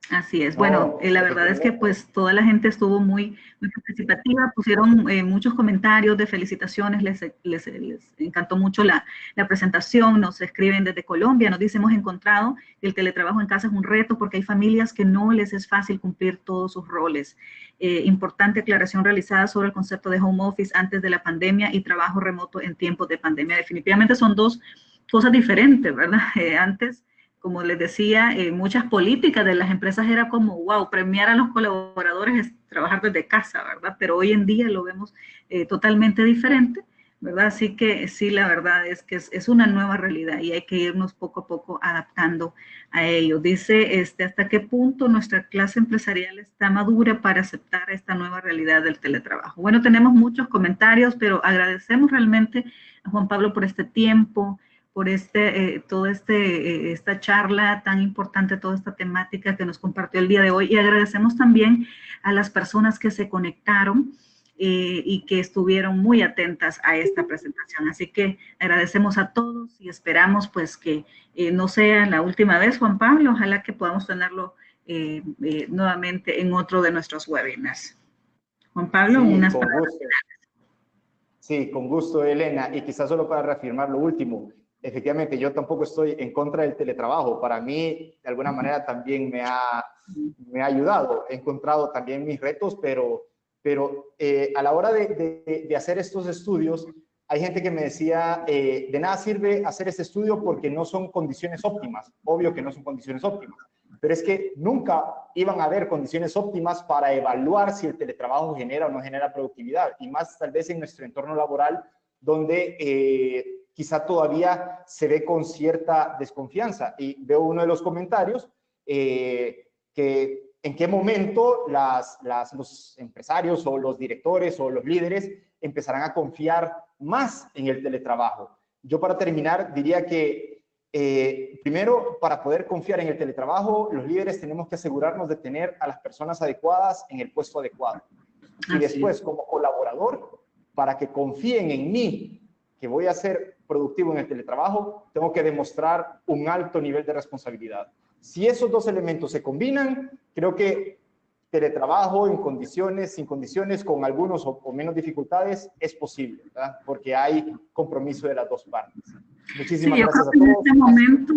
Así es. Bueno, la verdad es que pues toda la gente estuvo muy participativa, pusieron muchos comentarios de felicitaciones, les encantó mucho la presentación, nos escriben desde Colombia, nos dicen, hemos encontrado que el teletrabajo en casa es un reto porque hay familias que no les es fácil cumplir todos sus roles. Importante aclaración realizada sobre el concepto de home office antes de la pandemia y trabajo remoto en tiempos de pandemia. Definitivamente son dos cosas diferentes, ¿verdad? Antes, como les decía, muchas políticas de las empresas era como, wow, premiar a los colaboradores es trabajar desde casa, ¿verdad? Pero hoy en día lo vemos totalmente diferente, ¿verdad? Así que sí, la verdad es que es una nueva realidad y hay que irnos poco a poco adaptando a ello. Dice, ¿hasta qué punto nuestra clase empresarial está madura para aceptar esta nueva realidad del teletrabajo? Bueno, tenemos muchos comentarios, pero agradecemos realmente a Juan Pablo por este tiempo, por esta charla tan importante, toda esta temática que nos compartió el día de hoy. Y agradecemos también a las personas que se conectaron y que estuvieron muy atentas a esta presentación. Así que agradecemos a todos y esperamos pues que no sea la última vez, Juan Pablo. Ojalá que podamos tenerlo nuevamente en otro de nuestros webinars. Juan Pablo, Sí, unas con palabras. gusto. Sí, con gusto, Elena. Y quizás solo para reafirmar lo último, efectivamente, yo tampoco estoy en contra del teletrabajo. Para mí, de alguna manera, también me ha ayudado. He encontrado también mis retos, pero a la hora de hacer estos estudios, hay gente que me decía, de nada sirve hacer este estudio porque no son condiciones óptimas. Obvio que no son condiciones óptimas, pero es que nunca iban a haber condiciones óptimas para evaluar si el teletrabajo genera o no genera productividad, y más tal vez en nuestro entorno laboral, donde quizá todavía se ve con cierta desconfianza. Y veo uno de los comentarios que en qué momento los empresarios o los directores o los líderes empezarán a confiar más en el teletrabajo. Yo, para terminar, diría que primero, para poder confiar en el teletrabajo, los líderes tenemos que asegurarnos de tener a las personas adecuadas en el puesto adecuado. Y después, como colaborador, para que confíen en mí, que voy a ser productivo en el teletrabajo, tengo que demostrar un alto nivel de responsabilidad. Si esos dos elementos se combinan, creo que teletrabajo en condiciones, sin condiciones, con algunos o menos dificultades, es posible, ¿verdad? Porque hay compromiso de las dos partes. Muchísimas gracias a todos. En este momento,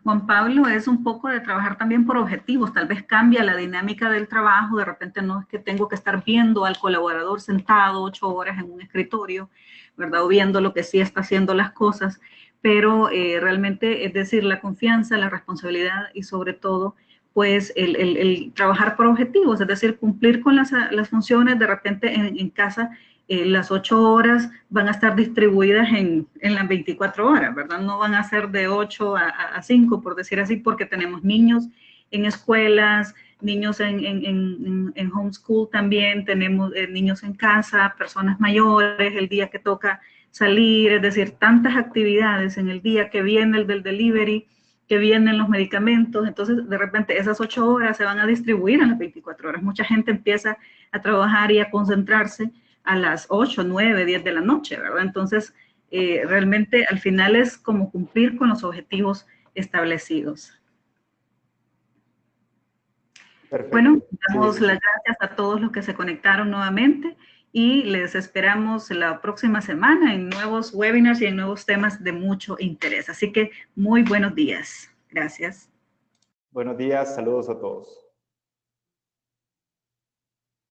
Juan Pablo, es un poco de trabajar también por objetivos. Tal vez cambia la dinámica del trabajo. De repente no es que tengo que estar viendo al colaborador sentado 8 horas en un escritorio, ¿verdad? O viendo lo que sí está haciendo las cosas. Pero realmente, es decir, la confianza, la responsabilidad y sobre todo, pues el trabajar por objetivos, es decir, cumplir con las funciones. De repente en casa las 8 horas van a estar distribuidas en las 24 horas, ¿verdad? No van a ser de 8 a 5, por decir así, porque tenemos niños en escuelas, niños en homeschool también, tenemos niños en casa, personas mayores, el día que toca salir, es decir, tantas actividades en el día, que viene el del delivery, que vienen los medicamentos. Entonces de repente esas 8 horas se van a distribuir en las 24 horas. Mucha gente empieza a trabajar y a concentrarse a las 8, 9, 10 de la noche, ¿verdad? Entonces, realmente al final es como cumplir con los objetivos establecidos. Perfecto. Bueno, damos las gracias a todos los que se conectaron nuevamente y les esperamos la próxima semana en nuevos webinars y en nuevos temas de mucho interés. Así que muy buenos días. Gracias. Buenos días, saludos a todos.